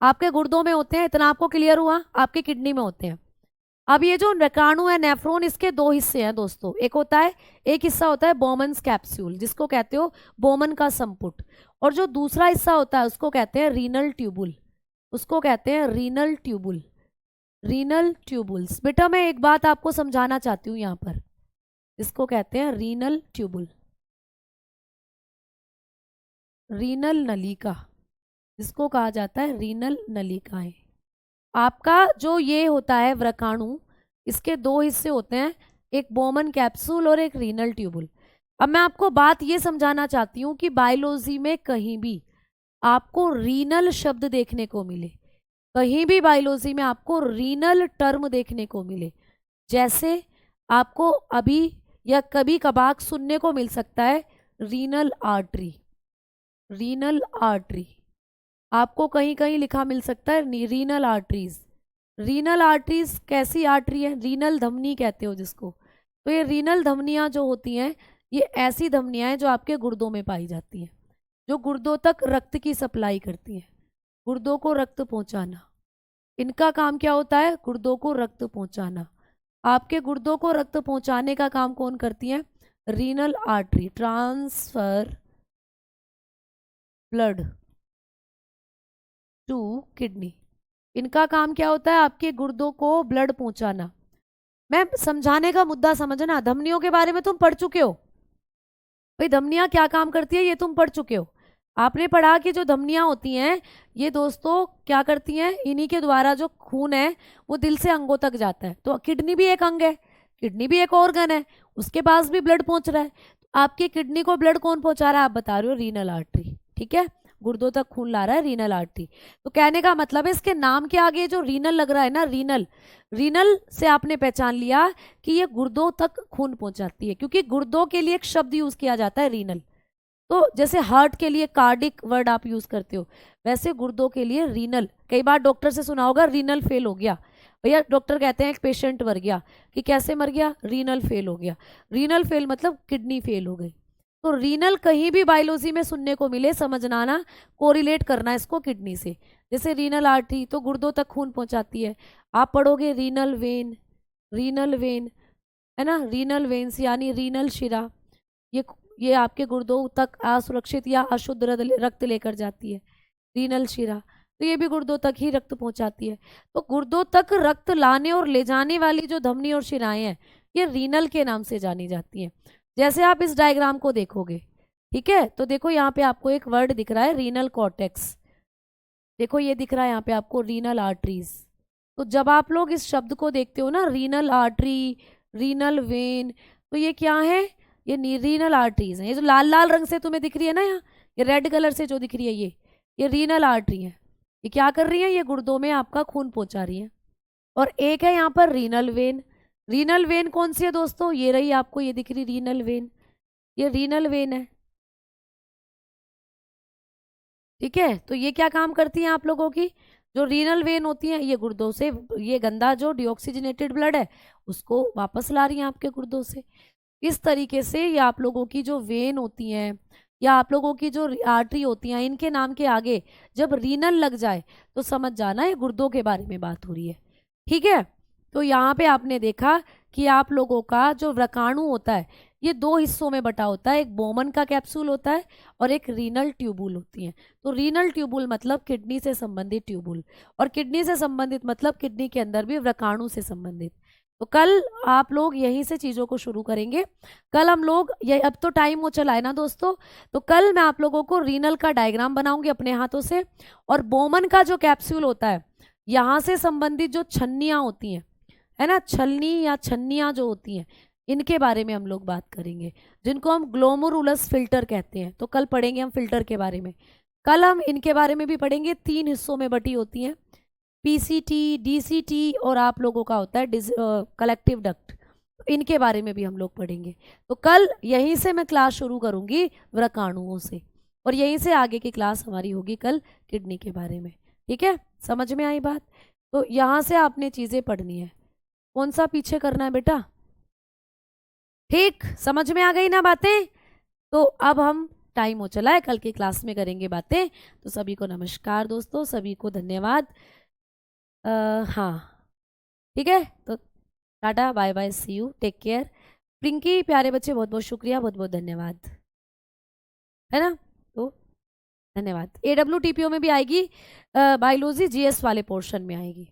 आपके गुर्दों में होते हैं, इतना आपको क्लियर हुआ, आपके किडनी में होते हैं। अब ये जो व्रकाणु है नेफ्रॉन, इसके 2 हिस्से हैं दोस्तों। एक हिस्सा होता है बोमन्स कैप्सूल, जिसको कहते हो बोमन का संपुट, और जो दूसरा हिस्सा होता है उसको कहते हैं रीनल ट्यूबुल। उसको कहते हैं रीनल ट्यूबुल। Renal tubules. बेटा मैं एक बात आपको समझाना चाहती हूँ यहाँ पर, इसको कहते हैं रीनल ट्यूबुल, रीनल नलिका, जिसको कहा जाता है रीनल नलिकाएं। आपका जो ये होता है व्रकाणु, इसके दो हिस्से होते हैं, एक बोमन कैप्सूल और एक रीनल ट्यूबुल। अब मैं आपको बात ये समझाना चाहती हूँ कि बायोलॉजी में कहीं भी आपको रीनल शब्द देखने को मिले, कहीं भी बायोलॉजी में आपको रीनल टर्म देखने को मिले, जैसे आपको अभी या कभी कभार सुनने को मिल सकता है रीनल आर्टरी, रीनल आर्टरी आपको कहीं कहीं लिखा मिल सकता है रीनल आर्टरीज। रीनल आर्टरीज कैसी आर्टरी है? रीनल धमनी कहते हो जिसको। तो ये रीनल धमनियां जो होती हैं, ये ऐसी धमनियां हैं जो आपके गुर्दों में पाई जाती हैं, जो गुर्दों तक रक्त की सप्लाई करती हैं, गुर्दों को रक्त पहुंचाना। इनका काम क्या होता है? गुर्दों को रक्त पहुंचाना। आपके गुर्दों को रक्त पहुंचाने का काम कौन करती है? Renal artery, transfer blood to kidney. इनका काम क्या होता है? आपके गुर्दों को ब्लड पहुंचाना। मैं समझाने का मुद्दा समझना, धमनियों के बारे में तुम पढ़ चुके हो भाई, धमनियां क्या काम करती है ये तुम पढ़ चुके हो। आपने पढ़ा कि जो धमनियां होती हैं ये दोस्तों क्या करती हैं, इन्हीं के द्वारा जो खून है वो दिल से अंगों तक जाता है। तो किडनी भी एक अंग है, किडनी भी एक ऑर्गन है, उसके पास भी ब्लड पहुंच रहा है। आपकी किडनी को ब्लड कौन पहुंचा रहा है? आप बता रहे हो रीनल आर्टरी, ठीक है, गुर्दों तक खून ला रहा है रीनल आर्टरी। तो कहने का मतलब है इसके नाम के आगे जो रीनल लग रहा है ना, रीनल, रीनल से आपने पहचान लिया कि ये गुर्दों तक खून पहुंचाती है, क्योंकि गुर्दों के लिए एक शब्द यूज किया जाता है रीनल। तो जैसे हार्ट के लिए कार्डिक वर्ड आप यूज करते हो, वैसे गुर्दों के लिए रीनल। कई बार डॉक्टर से सुना होगा रीनल फेल हो गया, भैया डॉक्टर कहते हैं एक पेशेंट मर गया, कि कैसे मर गया? रीनल फेल हो गया। रीनल फेल मतलब किडनी फेल हो गई। तो रीनल कहीं भी बायोलॉजी में सुनने को मिले, समझना ना, कोरिलेट करना इसको किडनी से। जैसे रीनल आर्टरी तो गुर्दों तक खून पहुंचाती है, आप पढ़ोगे रीनल वेन, रीनल वेन है ना, रीनल वेन्स यानी रीनल शिरा, ये आपके गुर्दों तक असुरक्षित या अशुद्ध रक्त लेकर जाती है, रीनल शिरा। तो ये भी गुर्दों तक ही रक्त पहुंचाती है। तो गुर्दों तक रक्त लाने और ले जाने वाली जो धमनी और शिराएं हैं, ये रीनल के नाम से जानी जाती हैं। जैसे आप इस डायग्राम को देखोगे, ठीक है, तो देखो यहाँ पे आपको एक वर्ड दिख रहा है रीनल कॉर्टेक्स, देखो ये दिख रहा है यहाँ पे आपको रीनल आर्टरीज। तो जब आप लोग इस शब्द को देखते हो ना, रीनल आर्टरी, रीनल वेन, तो ये क्या है? ये रीनल आर्टरीज हैं। ये जो लाल लाल रंग से तुम्हें दिख रही है ना यहाँ, ये रेड कलर से जो दिख रही है, ये रीनल आर्टरी है। ये क्या कर रही है? ये गुर्दों में आपका खून पहुंचा रही है। और एक है यहाँ पर रीनल वेन। रीनल वेन कौन सी है दोस्तों? ये रही आपको, ये दिख रही रीनल वेन, ये रीनल वेन है, ठीक है। तो ये क्या काम करती हैं आप लोगों की? जो रीनल वेन होती हैं ये गुर्दों से ये गंदा जो डिऑक्सीजनेटेड ब्लड है उसको वापस ला रही हैं आपके गुर्दों से। इस तरीके से ये आप लोगों की जो वेन होती हैं या आप लोगों की जो आर्टरी होती हैं, इनके नाम के आगे जब रीनल लग जाए तो समझ जाना ये गुर्दों के बारे में बात हो रही है, ठीक है। तो यहाँ पे आपने देखा कि आप लोगों का जो व्रकाणु होता है ये दो हिस्सों में बटा होता है, एक बोमन का कैप्सूल होता है और एक रीनल ट्यूबुल होती है। तो रीनल ट्यूबुल मतलब किडनी से संबंधित ट्यूबुल, और किडनी से संबंधित मतलब किडनी के अंदर भी व्रकाणु से संबंधित। तो कल आप लोग यहीं से चीज़ों को शुरू करेंगे। कल हम लोग ये, अब तो टाइम हो चला है ना दोस्तों, तो कल मैं आप लोगों को रीनल का डायग्राम बनाऊंगी अपने हाथों से, और बोमन का जो कैप्सूल होता है यहाँ से संबंधित जो छन्नियाँ होती हैं, है ना, छलनी या छन्नियाँ जो होती हैं, इनके बारे में हम लोग बात करेंगे, जिनको हम ग्लोमेरुलस फिल्टर कहते हैं। तो कल पढ़ेंगे हम फिल्टर के बारे में। कल हम इनके बारे में भी पढ़ेंगे, 3 हिस्सों में बटी होती हैं, पीसीटी, डीसीटी और आप लोगों का होता है कलेक्टिव डक्ट। इनके बारे में भी हम लोग पढ़ेंगे। तो कल यहीं से मैं क्लास शुरू करूंगी व्रकाणुओं से, और यहीं से आगे की क्लास हमारी होगी कल किडनी के बारे में, ठीक है। समझ में आई बात? तो यहाँ से आपने चीज़ें पढ़नी है। कौन सा पीछे करना है बेटा? ठीक, समझ में आ गई ना बातें? तो अब हम, टाइम हो चला है, कल की क्लास में करेंगे बातें। तो सभी को नमस्कार दोस्तों, सभी को धन्यवाद। हाँ ठीक है, तो tata bye bye, see you, take care. Pinky प्यारे बच्चे बहुत बहुत शुक्रिया, बहुत बहुत धन्यवाद, है ना। तो धन्यवाद। AWTPO में भी आएगी, बायोलॉजी GS वाले पोर्शन में आएगी।